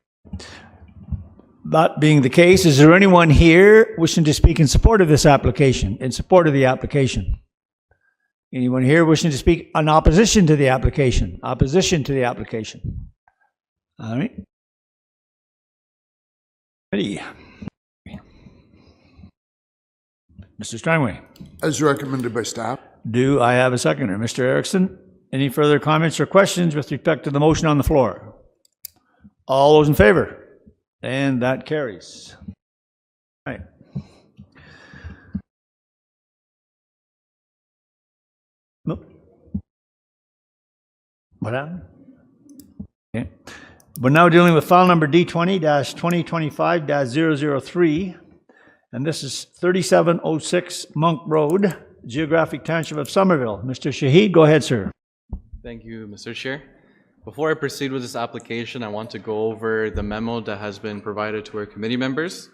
That being the case, is there anyone here wishing to speak in support of this application, in support of the application? Anyone here wishing to speak in opposition to the application? Opposition to the application? All right. Ready. Mr. Strangway. As recommended by staff. Do I have a seconder? Mr. Erickson, any further comments or questions with respect to the motion on the floor? All those in favor? And that carries. All right. Nope. What happened? Okay. We're now dealing with file number D20-2025-003, and this is 3706 Monk Road, Geographic Township of Somerville. Mr. Shaheed, go ahead, sir. Thank you, Mr. Chair. Before I proceed with this application, I want to go over the memo that has been provided to our committee members.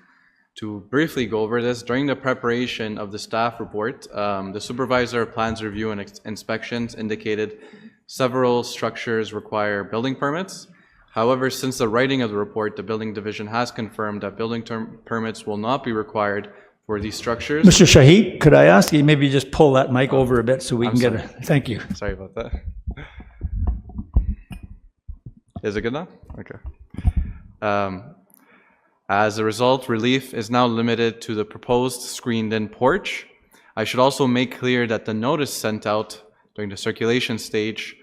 To briefly go over this, during the preparation of the staff report, the supervisor of plans review and inspections indicated several structures require building permits. However, since the writing of the report, the building division has confirmed that building permits will not be required for these structures. Mr. Shaheed, could I ask you maybe just pull that mic over a bit so we can get it? Thank you. Sorry about that. Is it good now? Okay. As a result, relief is now limited to the proposed screened-in porch. I should also make clear that the notice sent out during the circulation stage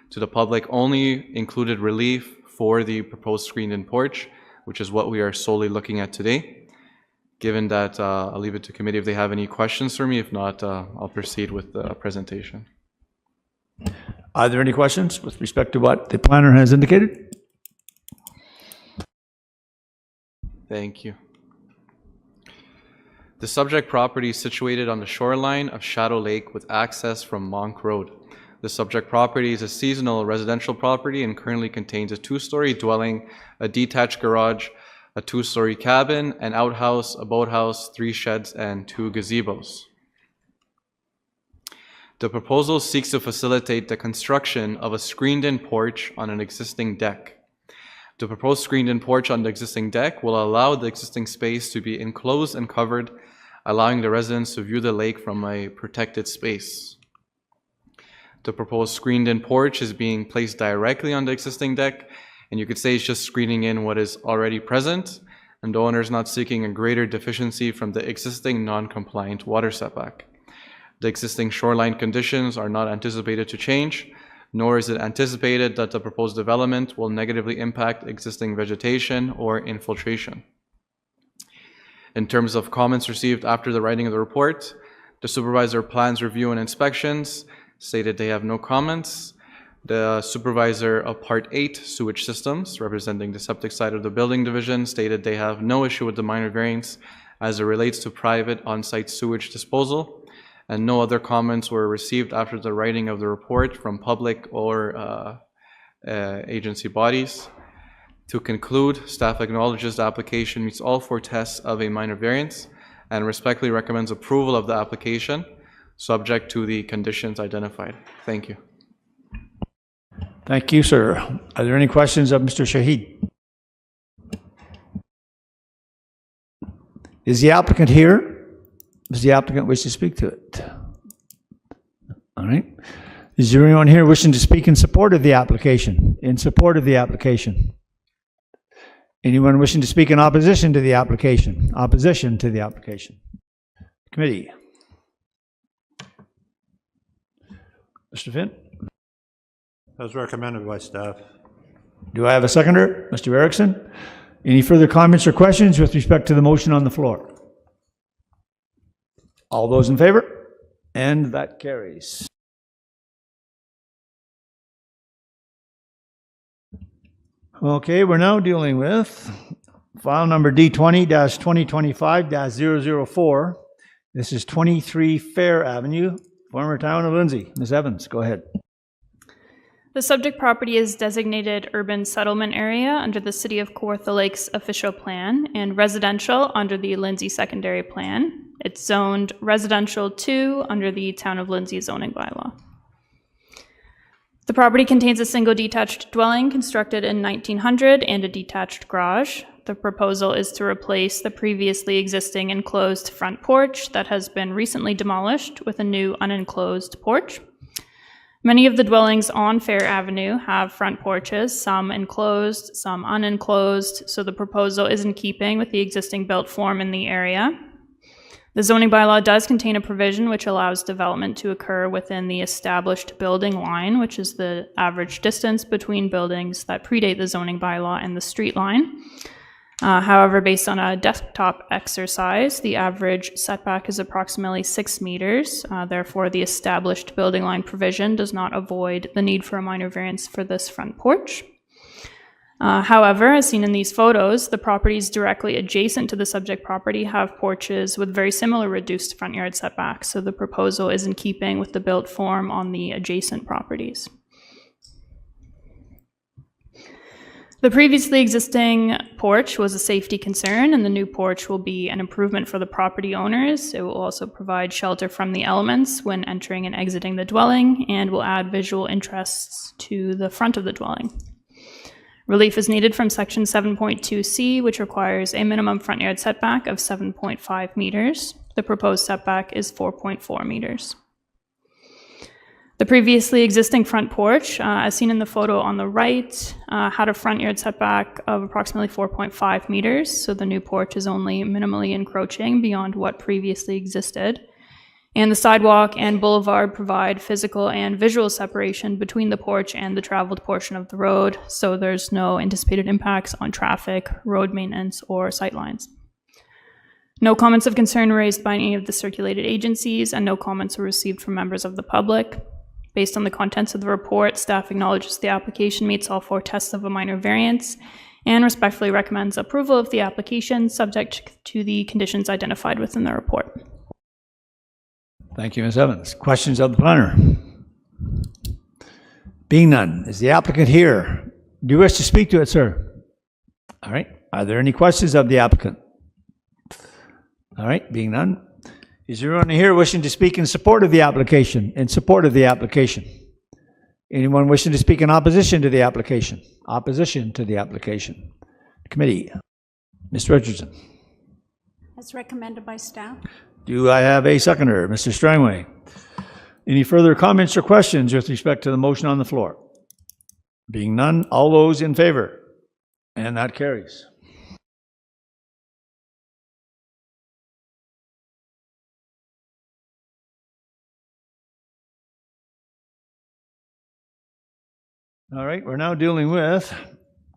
to the public only included relief for the proposed screened-in porch, which is what we are solely looking at today. Given that, I'll leave it to committee if they have any questions for me. If not, I'll proceed with the presentation. Are there any questions with respect to what the planner has indicated? Thank you. The subject property is situated on the shoreline of Shadow Lake with access from Monk Road. The subject property is a seasonal residential property and currently contains a 2-story dwelling, a detached garage, a 2-story cabin, an outhouse, a boathouse, 3 sheds, and 2 gazebos. The proposal seeks to facilitate the construction of a screened-in porch on an existing deck. The proposed screened-in porch on the existing deck will allow the existing space to be enclosed and covered, allowing the residents to view the lake from a protected space. The proposed screened-in porch is being placed directly on the existing deck, and you could say it's just screening in what is already present, and the owner is not seeking a greater deficiency from the existing non-compliant water setback. The existing shoreline conditions are not anticipated to change, nor is it anticipated that the proposed development will negatively impact existing vegetation or infiltration. In terms of comments received after the writing of the report, the supervisor of plans review and inspections stated they have no comments. The supervisor of Part 8 sewage systems, representing the septic side of the building division, stated they have no issue with the minor variance as it relates to private on-site sewage disposal, and no other comments were received after the writing of the report from public or agency bodies. To conclude, staff acknowledges the application meets all 4 tests of a minor variance and respectfully recommends approval of the application, subject to the conditions identified. Thank you. Thank you, sir. Are there any questions of Mr. Shaheed? Is the applicant here? Does the applicant wish to speak to it? All right. Is there anyone here wishing to speak in support of the application? In support of the application? Anyone wishing to speak in opposition to the application? Opposition to the application? Committee. Mr. Finn? As recommended by staff. Do I have a seconder? Mr. Erickson? Any further comments or questions with respect to the motion on the floor? All those in favor? And that carries. Okay, we're now dealing with file number D20-2025-004. This is 23 Fair Avenue, former town of Lindsay. Ms. Evans, go ahead. The subject property is designated urban settlement area under the City of Kawartha Lakes official plan and residential under the Lindsay secondary plan. It's zoned residential 2 under the Town of Lindsay zoning bylaw. The property contains a single detached dwelling constructed in 1900 and a detached garage. The proposal is to replace the previously existing enclosed front porch that has been recently demolished with a new unenclosed porch. Many of the dwellings on Fair Avenue have front porches, some enclosed, some unenclosed, so the proposal is in keeping with the existing built form in the area. The zoning bylaw does contain a provision which allows development to occur within the established building line, which is the average distance between buildings that predate the zoning bylaw and the street line. However, based on a desktop exercise, the average setback is approximately 6 meters. Therefore, the established building line provision does not avoid the need for a minor variance for this front porch. However, as seen in these photos, the properties directly adjacent to the subject property have porches with very similar reduced front yard setbacks, so the proposal is in keeping with the built form on the adjacent properties. The previously existing porch was a safety concern, and the new porch will be an improvement for the property owners. It will also provide shelter from the elements when entering and exiting the dwelling, and will add visual interests to the front of the dwelling. Relief is needed from section 7.2C, which requires a minimum front yard setback of 7.5 meters. The proposed setback is 4.4 meters. The previously existing front porch, as seen in the photo on the right, had a front yard setback of approximately 4.5 meters, so the new porch is only minimally encroaching beyond what previously existed. And the sidewalk and boulevard provide physical and visual separation between the porch and the traveled portion of the road, so there's no anticipated impacts on traffic, road maintenance, or sightlines. No comments of concern were raised by any of the circulated agencies, and no comments were received from members of the public. Based on the contents of the report, staff acknowledges the application meets all 4 tests of a minor variance and respectfully recommends approval of the application subject to the conditions identified within the report. Thank you, Ms. Evans. Questions of the planner? Being none, is the applicant here? Do you wish to speak to it, sir? All right. Are there any questions of the applicant? All right. Being none, is there anyone here wishing to speak in support of the application? In support of the application? Anyone wishing to speak in opposition to the application? Opposition to the application. Committee. Mr. Richardson. As recommended by staff. Do I have a seconder? Mr. Strangway. Any further comments or questions with respect to the motion on the floor? Being none, all those in favor? And that carries. All right, we're now dealing with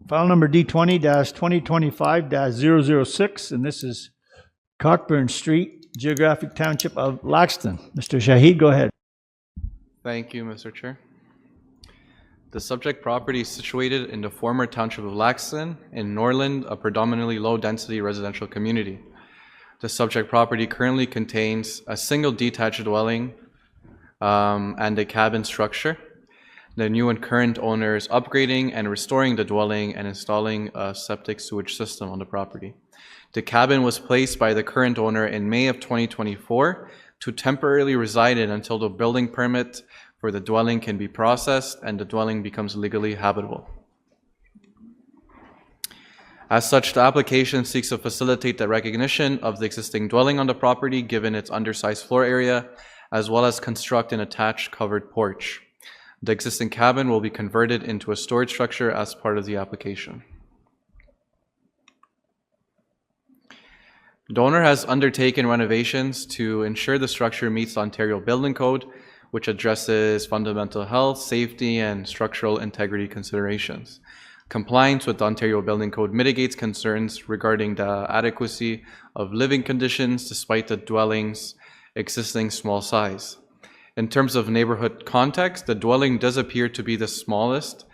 file number D20-2025-006, and this is Cockburn Street, Geographic Township of Laxton. Mr. Shahid, go ahead. Thank you, Mr. Chair. The subject property is situated in the former township of Laxton in Norland, a predominantly low-density residential community. The subject property currently contains a single detached dwelling and a cabin structure. The new and current owner is upgrading and restoring the dwelling and installing a septic sewage system on the property. The cabin was placed by the current owner in May of 2024 to temporarily reside in until the building permit for the dwelling can be processed and the dwelling becomes legally habitable. As such, the application seeks to facilitate the recognition of the existing dwelling on the property given its undersized floor area, as well as construct an attached covered porch. The existing cabin will be converted into a storage structure as part of the application. The owner has undertaken renovations to ensure the structure meets the Ontario Building Code, which addresses fundamental health, safety, and structural integrity considerations. Compliance with the Ontario Building Code mitigates concerns regarding the adequacy of living conditions despite the dwelling's existing small size. In terms of neighborhood context, the dwelling does appear to be the smallest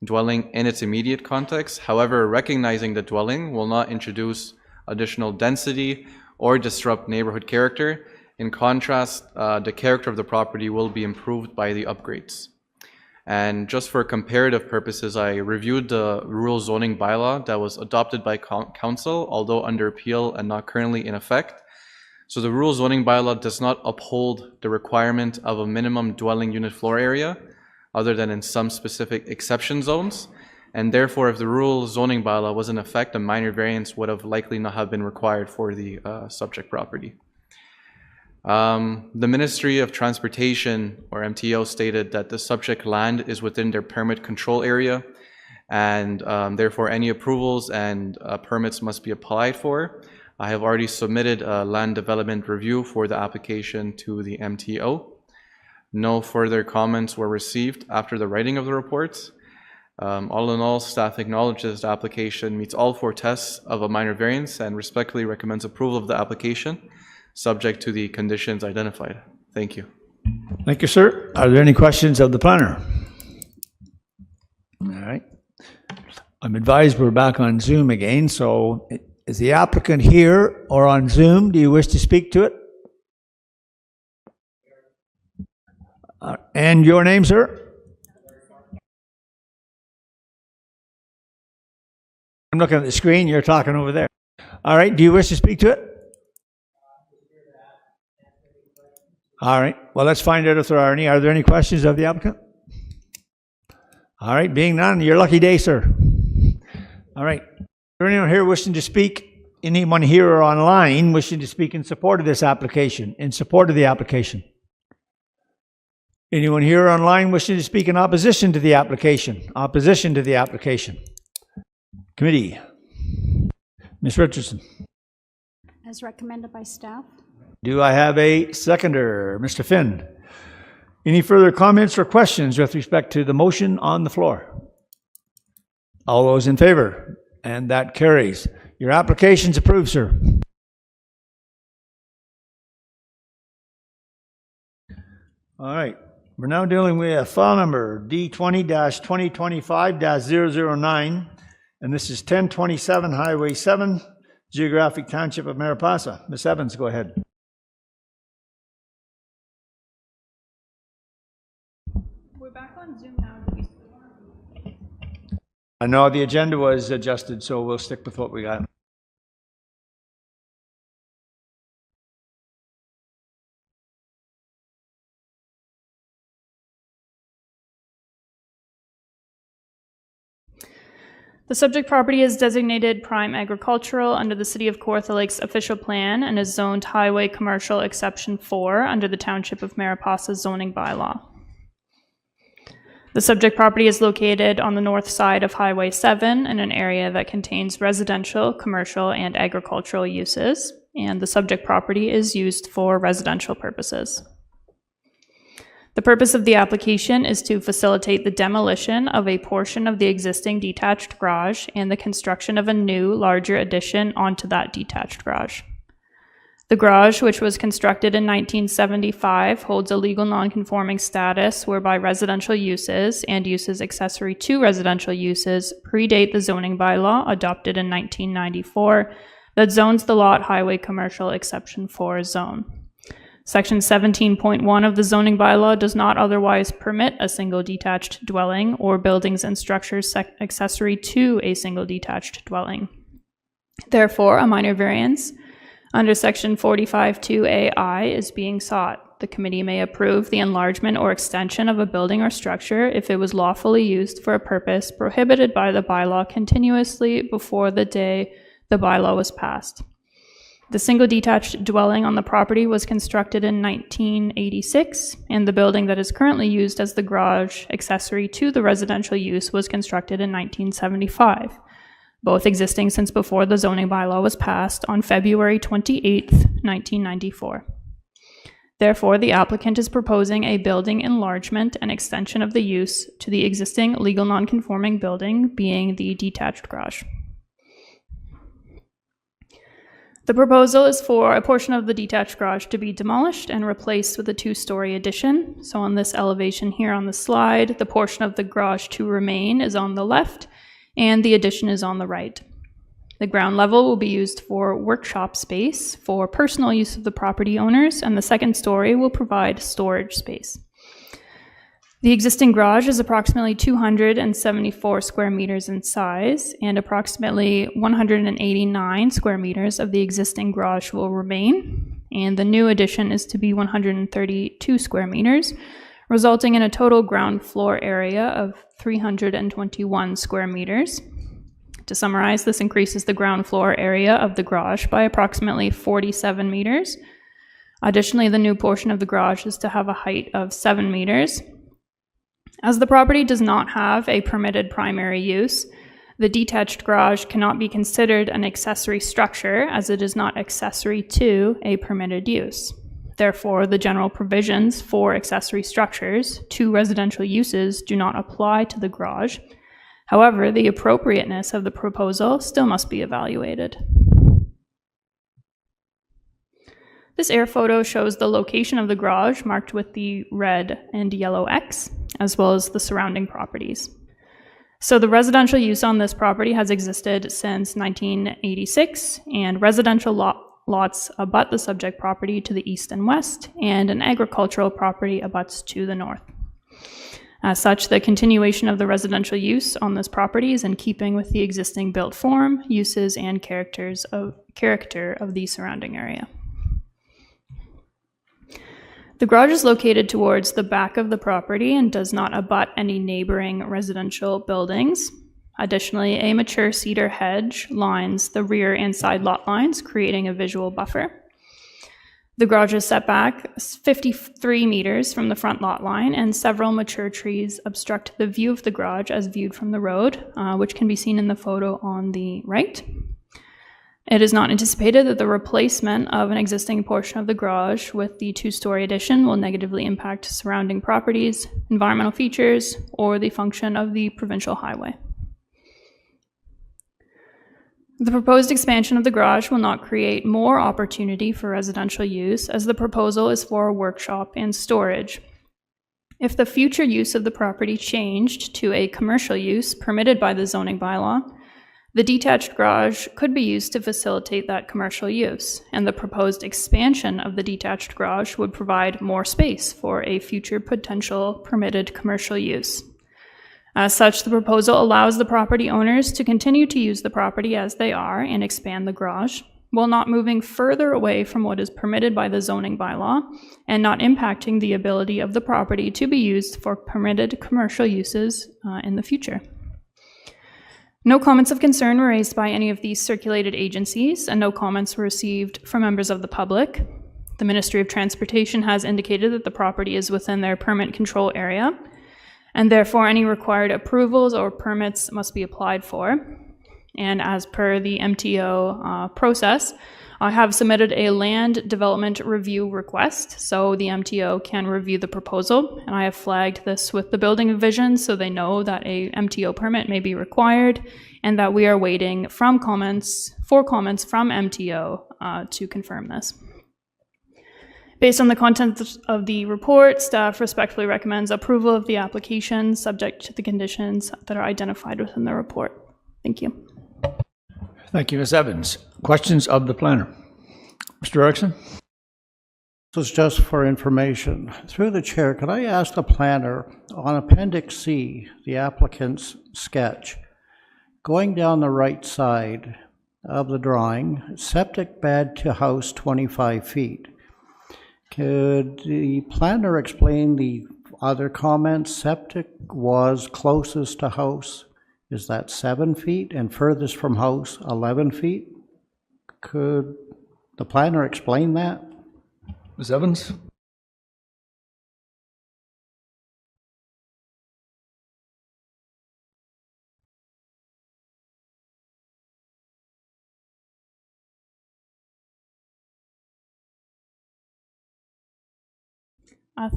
dwelling in its immediate context. However, recognizing the dwelling will not introduce additional density or disrupt neighborhood character. In contrast, the character of the property will be improved by the upgrades. And just for comparative purposes, I reviewed the rural zoning bylaw that was adopted by council, although under appeal and not currently in effect. So the rural zoning bylaw does not uphold the requirement of a minimum dwelling unit floor area, other than in some specific exception zones. and therefore, if the rural zoning bylaw was in effect, a minor variance would have likely not have been required for the subject property. The Ministry of Transportation, or MTO, stated that the subject land is within their permit control area, and therefore any approvals and permits must be applied for. I have already submitted a land development review for the application to the MTO. No further comments were received after the writing of the reports. All in all, staff acknowledges the application meets all 4 tests of a minor variance and respectfully recommends approval of the application, subject to the conditions identified. Thank you. Thank you, sir. Are there any questions of the planner? All right. I'm advised we're back on Zoom again, so is the applicant here or on Zoom? Do you wish to speak to it? And your name, sir? I'm looking at the screen, you're talking over there. All right, do you wish to speak to it? All right, well, let's find out if there are any. Are there any questions of the applicant? All right, being none, your lucky day, sir. All right, is there anyone here wishing to speak? Anyone here or online wishing to speak in support of this application, in support of the application? Anyone here online wishing to speak in opposition to the application? Opposition to the application. Committee. Ms. Richardson. As recommended by staff. Do I have a seconder? Mr. Finn. Any further comments or questions with respect to the motion on the floor? All those in favor? And that carries. Your application's approved, sir. All right. We're now dealing with file number D20-2025-009, and this is 1027 Highway 7, Geographic Township of Mariposa. Ms. Evans, go ahead. We're back on Zoom now. I know the agenda was adjusted, so we'll stick with what we got. The subject property is designated prime agricultural under the City of Kawartha Lake's official plan and is zoned highway commercial exception 4 under the Township of Mariposa zoning bylaw. The subject property is located on the north side of Highway 7 in an area that contains residential, commercial, and agricultural uses, and the subject property is used for residential purposes. The purpose of the application is to facilitate the demolition of a portion of the existing detached garage and the construction of a new, larger addition onto that detached garage. The garage, which was constructed in 1975, holds a legal nonconforming status whereby residential uses and uses accessory to residential uses predate the zoning bylaw adopted in 1994 that zones the lot highway commercial exception 4 zone. Section 17.1 of the zoning bylaw does not otherwise permit a single detached dwelling or buildings and structures accessory to a single detached dwelling. Therefore, a minor variance under Section 45(2)AI is being sought. The committee may approve the enlargement or extension of a building or structure if it was lawfully used for a purpose prohibited by the bylaw continuously before the day the bylaw was passed. The single detached dwelling on the property was constructed in 1986, and the building that is currently used as the garage accessory to the residential use was constructed in 1975, both existing since before the zoning bylaw was passed on February 28, 1994. Therefore, the applicant is proposing a building enlargement and extension of the use to the existing legal nonconforming building, being the detached garage. The proposal is for a portion of the detached garage to be demolished and replaced with a 2-story addition. So on this elevation here on the slide, the portion of the garage to remain is on the left and the addition is on the right. The ground level will be used for workshop space for personal use of the property owners, and the second story will provide storage space. The existing garage is approximately 274 square meters in size, and approximately 189 square meters of the existing garage will remain, and the new addition is to be 132 square meters, resulting in a total ground floor area of 321 square meters. To summarize, this increases the ground floor area of the garage by approximately 47 meters. Additionally, the new portion of the garage is to have a height of 7 meters. As the property does not have a permitted primary use, the detached garage cannot be considered an accessory structure as it is not accessory to a permitted use. Therefore, the general provisions for accessory structures to residential uses do not apply to the garage. However, the appropriateness of the proposal still must be evaluated. This air photo shows the location of the garage marked with the red and yellow X, as well as the surrounding properties. So the residential use on this property has existed since 1986, and residential lots abut the subject property to the east and west, and an agricultural property abuts to the north. As such, the continuation of the residential use on this property is in keeping with the existing built form, uses, and character of the surrounding area. The garage is located towards the back of the property and does not abut any neighboring residential buildings. Additionally, a mature cedar hedge lines the rear and side lot lines, creating a visual buffer. The garage is set back 53 meters from the front lot line, and several mature trees obstruct the view of the garage as viewed from the road, which can be seen in the photo on the right. It is not anticipated that the replacement of an existing portion of the garage with the two-story addition will negatively impact surrounding properties, environmental features, or the function of the provincial highway. The proposed expansion of the garage will not create more opportunity for residential use, as the proposal is for a workshop and storage. If the future use of the property changed to a commercial use permitted by the zoning bylaw, the detached garage could be used to facilitate that commercial use, and the proposed expansion of the detached garage would provide more space for a future potential permitted commercial use. As such, the proposal allows the property owners to continue to use the property as they are and expand the garage, while not moving further away from what is permitted by the zoning bylaw and not impacting the ability of the property to be used for permitted commercial uses in the future. No comments of concern were raised by any of these circulated agencies, and no comments were received from members of the public. The Ministry of Transportation has indicated that the property is within their permit control area, and therefore any required approvals or permits must be applied for. And as per the MTO process, I have submitted a land development review request, so the MTO can review the proposal, and I have flagged this with the building division so they know that a MTO permit may be required and that we are waiting for comments from MTO to confirm this. Based on the content of the report, staff respectfully recommends approval of the application subject to the conditions that are identified within the report. Thank you. Thank you, Ms. Evans. Questions of the planner? Mr. Erickson? This is just for information. Through the chair, could I ask the planner, on Appendix C, the applicant's sketch, going down the right side of the drawing, septic bed to house 25 feet. Could the planner explain the other comments? Septic was closest to house. Is that 7 feet, and furthest from house 11 feet? Could the planner explain that? Ms. Evans?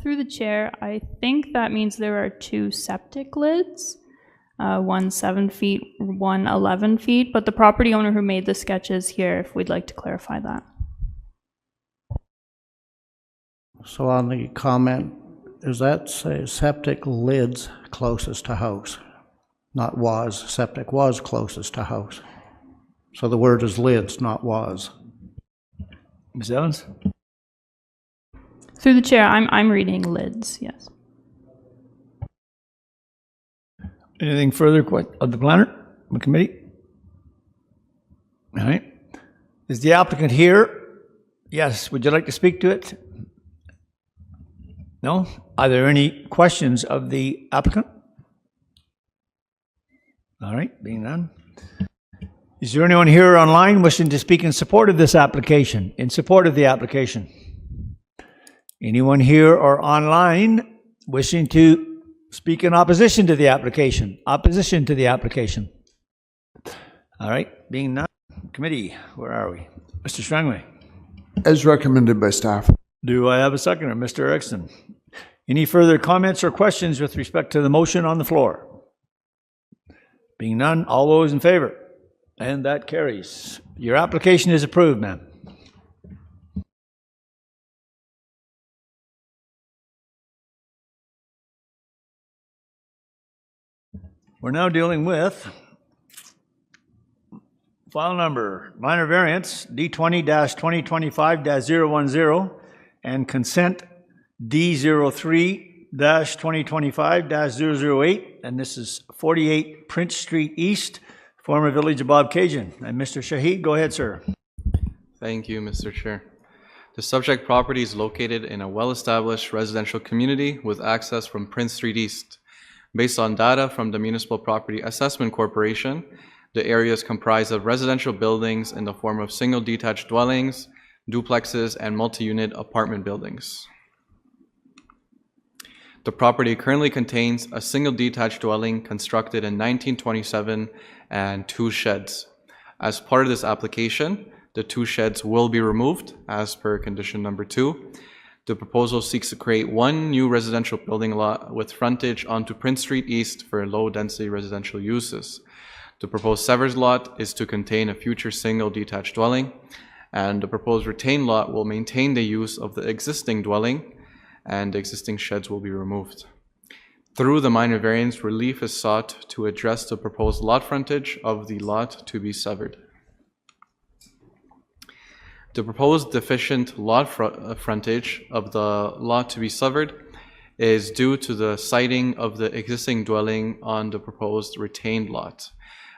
Through the chair, I think that means there are two septic lids. One 7 feet, one 11 feet, but the property owner who made the sketch is here if we'd like to clarify that. So on the comment, is that say septic lids closest to house? Not was, septic was closest to house. So the word is lids, not was. Ms. Evans? Through the chair, I'm reading lids, yes. Anything further of the planner, the committee? All right. Is the applicant here? Yes. Would you like to speak to it? No? Are there any questions of the applicant? All right, being none. Is there anyone here online wishing to speak in support of this application, in support of the application? Anyone here or online wishing to speak in opposition to the application? Opposition to the application? All right, being none. Committee, where are we? Mr. Strangway. As recommended by staff. Do I have a seconder? Mr. Erickson. Any further comments or questions with respect to the motion on the floor? Being none, all those in favor? And that carries. Your application is approved, ma'am. We're now dealing with file number minor variance D20-2025-010 and consent D03-2025-008, and this is 48 Prince Street East, former village of Bob Cajun. And Mr. Shaheed, go ahead, sir. Thank you, Mr. Chair. The subject property is located in a well-established residential community with access from Prince Street East. Based on data from the Municipal Property Assessment Corporation, the area is comprised of residential buildings in the form of single detached dwellings, duplexes, and multi-unit apartment buildings. The property currently contains a single detached dwelling constructed in 1927 and 2 sheds. As part of this application, the 2 sheds will be removed as per condition number 2. The proposal seeks to create 1 new residential building lot with frontage onto Prince Street East for low-density residential uses. The proposed severed lot is to contain a future single detached dwelling, and the proposed retained lot will maintain the use of the existing dwelling, and the existing sheds will be removed. Through the minor variance, relief is sought to address the proposed lot frontage of the lot to be severed. The proposed deficient lot frontage of the lot to be severed is due to the siting of the existing dwelling on the proposed retained lot.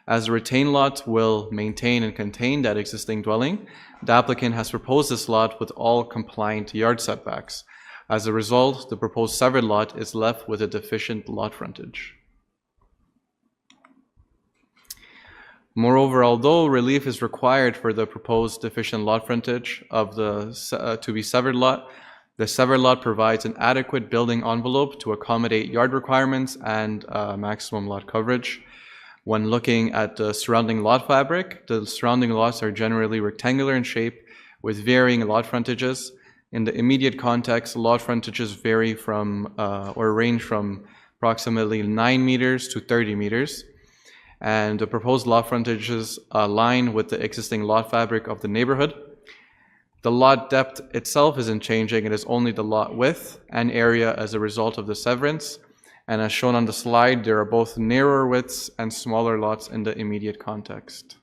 As the retained lot will maintain and contain that existing dwelling, the applicant has proposed this lot with all compliant yard setbacks. As a result, the proposed severed lot is left with a deficient lot frontage. Moreover, although relief is required for the proposed deficient lot frontage of the to be severed lot, the severed lot provides an adequate building envelope to accommodate yard requirements and maximum lot coverage. When looking at the surrounding lot fabric, the surrounding lots are generally rectangular in shape with varying lot frontages. In the immediate context, lot frontages vary from or range from approximately 9 meters to 30 meters. And the proposed lot frontages align with the existing lot fabric of the neighborhood. The lot depth itself isn't changing, it is only the lot width and area as a result of the severance. And as shown on the slide, there are both narrower widths and smaller lots in the immediate context.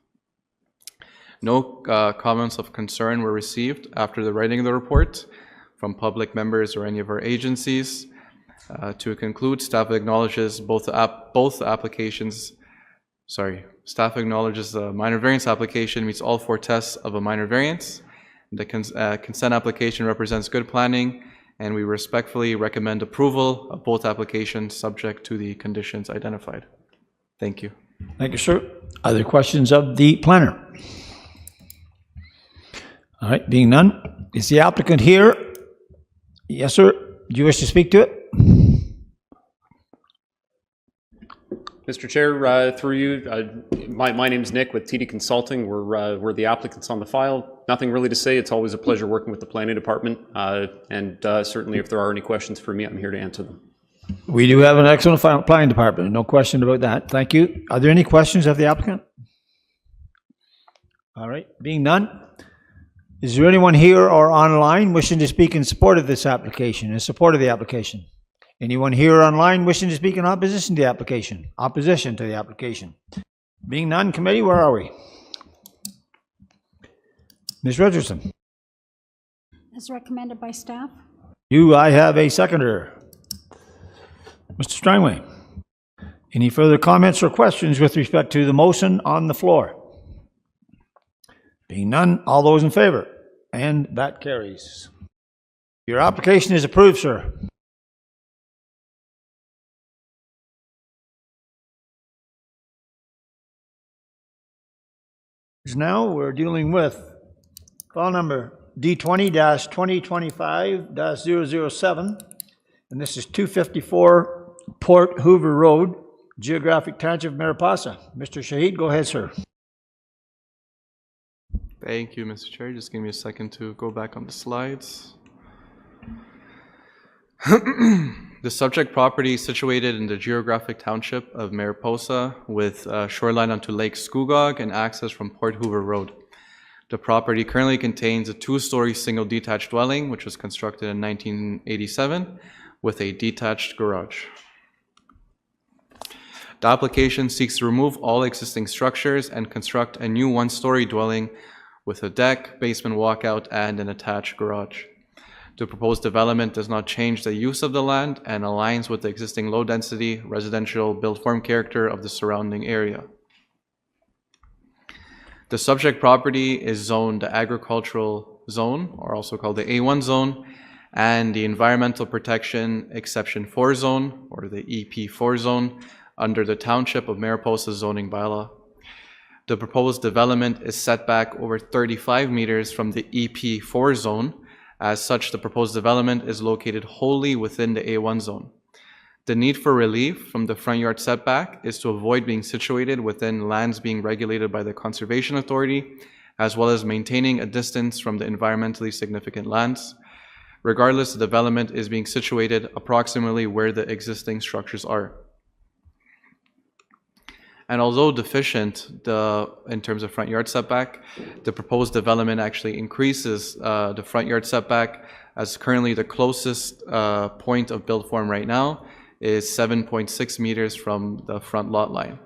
No comments of concern were received after the writing of the report from public members or any of our agencies. To conclude, staff acknowledges staff acknowledges the minor variance application meets all 4 tests of a minor variance. The consent application represents good planning, and we respectfully recommend approval of both applications subject to the conditions identified. Thank you. Thank you, sir. Other questions of the planner? All right, being none, is the applicant here? Yes, sir. Do you wish to speak to it? Mr. Chair, through you, my name's Nick with TD Consulting. We're the applicants on the file. Nothing really to say. It's always a pleasure working with the planning department. And certainly if there are any questions for me, I'm here to answer them. We do have an excellent planning department. No question about that. Thank you. Are there any questions of the applicant? All right, being none, is there anyone here or online wishing to speak in support of this application, in support of the application? Anyone here online wishing to speak in opposition to the application? Opposition to the application. Being none, committee, where are we? Ms. Richardson. As recommended by staff. I have a seconder. Mr. Strangway. Any further comments or questions with respect to the motion on the floor? Being none, all those in favor? And that carries. Your application is approved, sir. Now we're dealing with file number D20-2025-007, and this is 254 Port Hoover Road, Geographic Township of Mariposa. Mr. Shahid, go ahead, sir. Thank you, Mr. Chair. Just give me a second to go back on the slides. The subject property is situated in the geographic township of Mariposa with shoreline onto Lake Scugog and access from Port Hoover Road. The property currently contains a two-story single detached dwelling, which was constructed in 1987 with a detached garage. The application seeks to remove all existing structures and construct a new one-story dwelling with a deck, basement walkout, and an attached garage. The proposed development does not change the use of the land and aligns with the existing low-density residential built form character of the surrounding area. The subject property is zoned the agricultural zone, or also called the A1 zone, and the Environmental Protection Exception 4 zone, or the EP4 zone, under the Township of Mariposa zoning bylaw. The proposed development is set back over 35 meters from the EP4 zone. As such, the proposed development is located wholly within the A1 zone. The need for relief from the front yard setback is to avoid being situated within lands being regulated by the Conservation Authority, as well as maintaining a distance from the environmentally significant lands. Regardless, the development is being situated approximately where the existing structures are. And although deficient in terms of front yard setback, the proposed development actually increases the front yard setback, as currently the closest point of build form right now is 7.6 meters from the front lot line.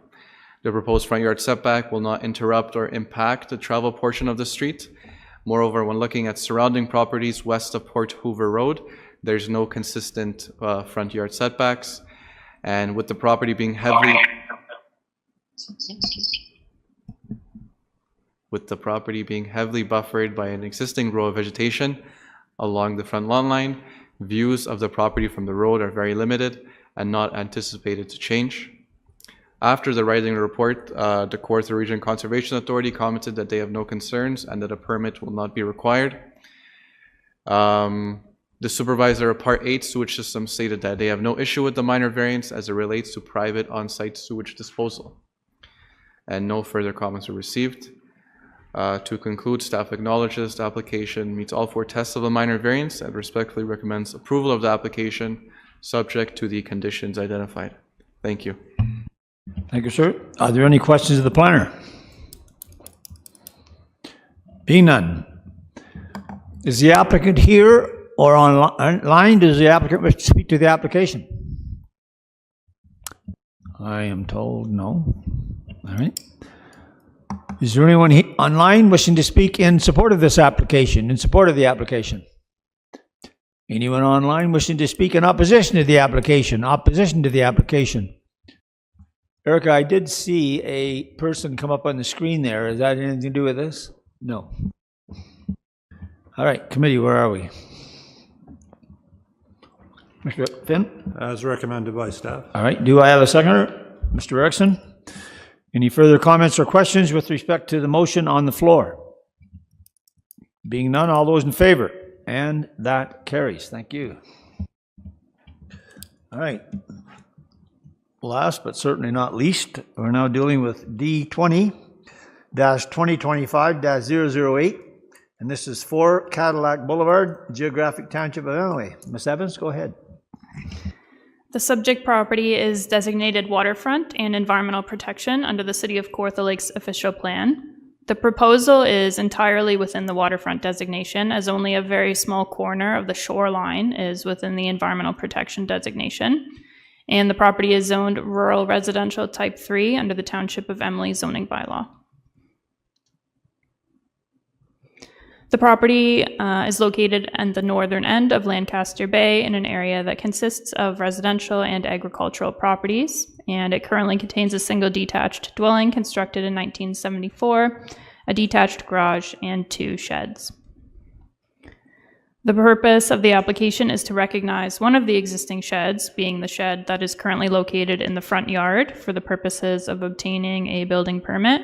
The proposed front yard setback will not interrupt or impact the travel portion of the street. Moreover, when looking at surrounding properties west of Port Hoover Road, there's no consistent front yard setbacks. And with the property being heavily buffered by an existing row of vegetation along the front lawn line, views of the property from the road are very limited and not anticipated to change. After the writing report, the Kawartha Region Conservation Authority commented that they have no concerns and that a permit will not be required. The supervisor of Part 8 sewage system stated that they have no issue with the minor variance as it relates to private on-site sewage disposal. And no further comments were received. To conclude, staff acknowledges the application meets all four tests of a minor variance and respectfully recommends approval of the application subject to the conditions identified. Thank you. Thank you, sir. Are there any questions of the planner? Being none. Is the applicant here or online? Does the applicant wish to speak to the application? I am told no. All right. Is there anyone online wishing to speak in support of this application, in support of the application? Anyone online wishing to speak in opposition to the application, Erica, I did see a person come up on the screen there. Is that anything to do with this? No. All right, committee, where are we? Mr. Finn? As recommended by staff. All right, do I have a seconder? Mr. Erickson? Any further comments or questions with respect to the motion on the floor? Being none, all those in favor? And that carries. Thank you. All right. Last but certainly not least, we're now dealing with D20-2025-008, and this is 4 Cadillac Boulevard, Geographic Township of Emily. Ms. Evans, go ahead. The subject property is designated waterfront and environmental protection under the City of Kawartha Lake's official plan. The proposal is entirely within the waterfront designation, as only a very small corner of the shoreline is within the environmental protection designation. And the property is zoned rural residential type 3 under the Township of Emily zoning bylaw. The property is located at the northern end of Lancaster Bay in an area that consists of residential and agricultural properties, and it currently contains a single detached dwelling constructed in 1974, a detached garage, and 2 sheds. The purpose of the application is to recognize one of the existing sheds, being the shed that is currently located in the front yard, for the purposes of obtaining a building permit,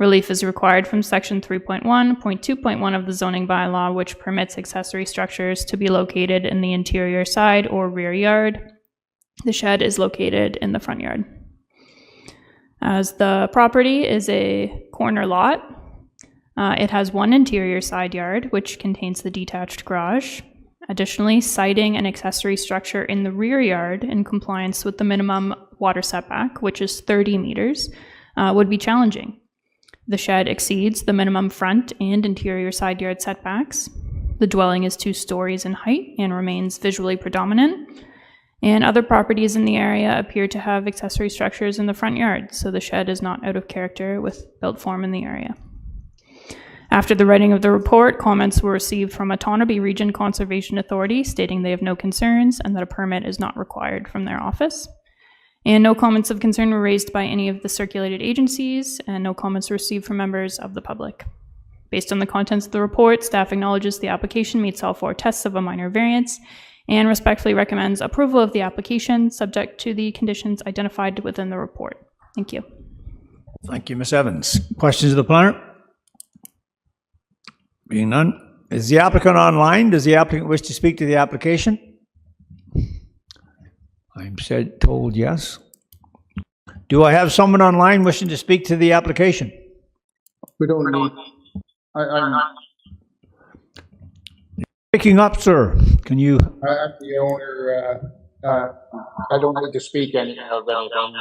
Relief is required from section 3.1.2.1 of the zoning bylaw, which permits accessory structures to be located in the interior side or rear yard. The shed is located in the front yard. As the property is a corner lot, it has one interior side yard, which contains the detached garage. Additionally, siting an accessory structure in the rear yard in compliance with the minimum water setback, which is 30 meters, would be challenging. The shed exceeds the minimum front and interior side yard setbacks. The dwelling is 2 stories in height and remains visually predominant. And other properties in the area appear to have accessory structures in the front yard, so the shed is not out of character with built form in the area. After the writing of the report, comments were received from Otonabee Region Conservation Authority stating they have no concerns and that a permit is not required from their office. And no comments of concern were raised by any of the circulated agencies, and no comments were received from members of the public. Based on the contents of the report, staff acknowledges the application meets all 4 tests of a minor variance and respectfully recommends approval of the application subject to the conditions identified within the report. Thank you. Thank you, Ms. Evans. Questions of the planner? Being none, is the applicant online? Does the applicant wish to speak to the application? I'm told yes. Do I have someone online wishing to speak to the application? We don't need. I'm Picking up, sir. Can you? I'm the owner. I don't need to speak anything of anything.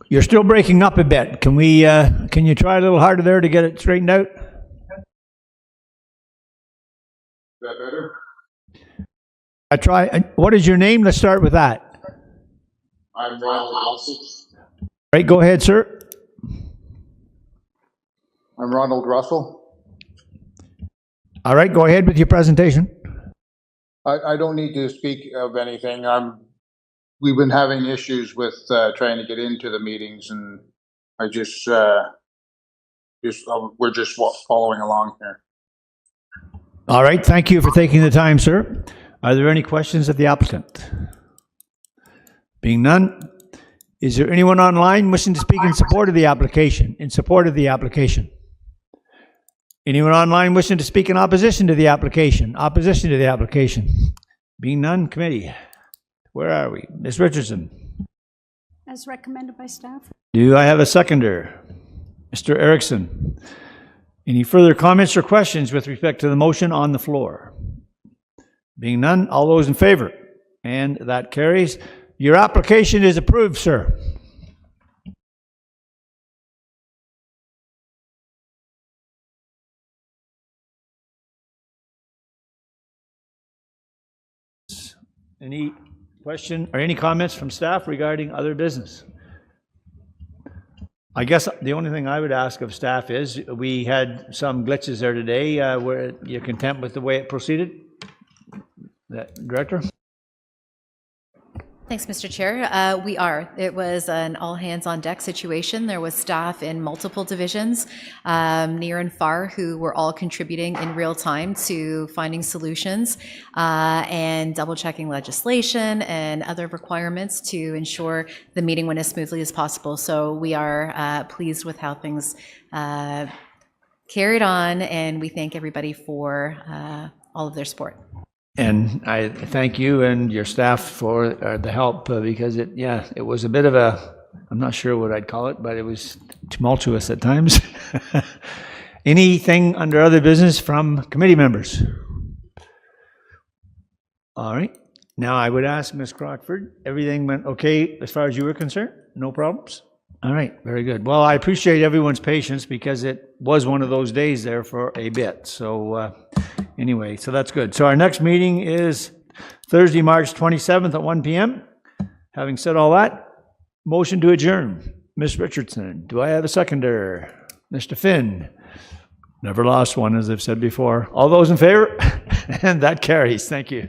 You're still breaking up a bit. Can we? Can you try a little harder there to get it straightened out? Is that better? I try. What is your name? Let's start with that. I'm Ronald Russell. Right. Go ahead, sir. I'm Ronald Russell. All right. Go ahead with your presentation. I don't need to speak of anything. We've been having issues with trying to get into the meetings, and I we're just following along here. All right. Thank you for taking the time, sir. Are there any questions of the applicant? Being none, is there anyone online wishing to speak in support of the application? In support of the application. Anyone online wishing to speak in opposition to the application? Opposition to the application. Being none, committee. Where are we? Ms. Richardson. As recommended by staff. Do I have a seconder? Mr. Erickson. Any further comments or questions with respect to the motion on the floor? Being none, all those in favor? And that carries. Your application is approved, sir. Any question or any comments from staff regarding other business? I guess the only thing I would ask of staff is, we had some glitches there today. Were you content with the way it proceeded? Director? Thanks, Mr. Chair. We are. It was an all-hands-on-deck situation. There was staff in multiple divisions, near and far, who were all contributing in real time to finding solutions and double-checking legislation and other requirements to ensure the meeting went as smoothly as possible. So we are pleased with how things carried on, and we thank everybody for all of their support. And I thank you and your staff for the help, because it was a bit of a, I'm not sure what I'd call it, but it was tumultuous at times. Anything under other business from committee members? All right. Now I would ask Ms. Crockford, everything went okay as far as you were concerned? No problems? All right, very good. Well, I appreciate everyone's patience, because it was one of those days there for a bit. So anyway, so that's good. So our next meeting is Thursday, March 27th at 1 p.m. Having said all that, motion to adjourn. Ms. Richardson, do I have a seconder? Mr. Finn? Never lost one, as I've said before. All those in favor? And that carries. Thank you.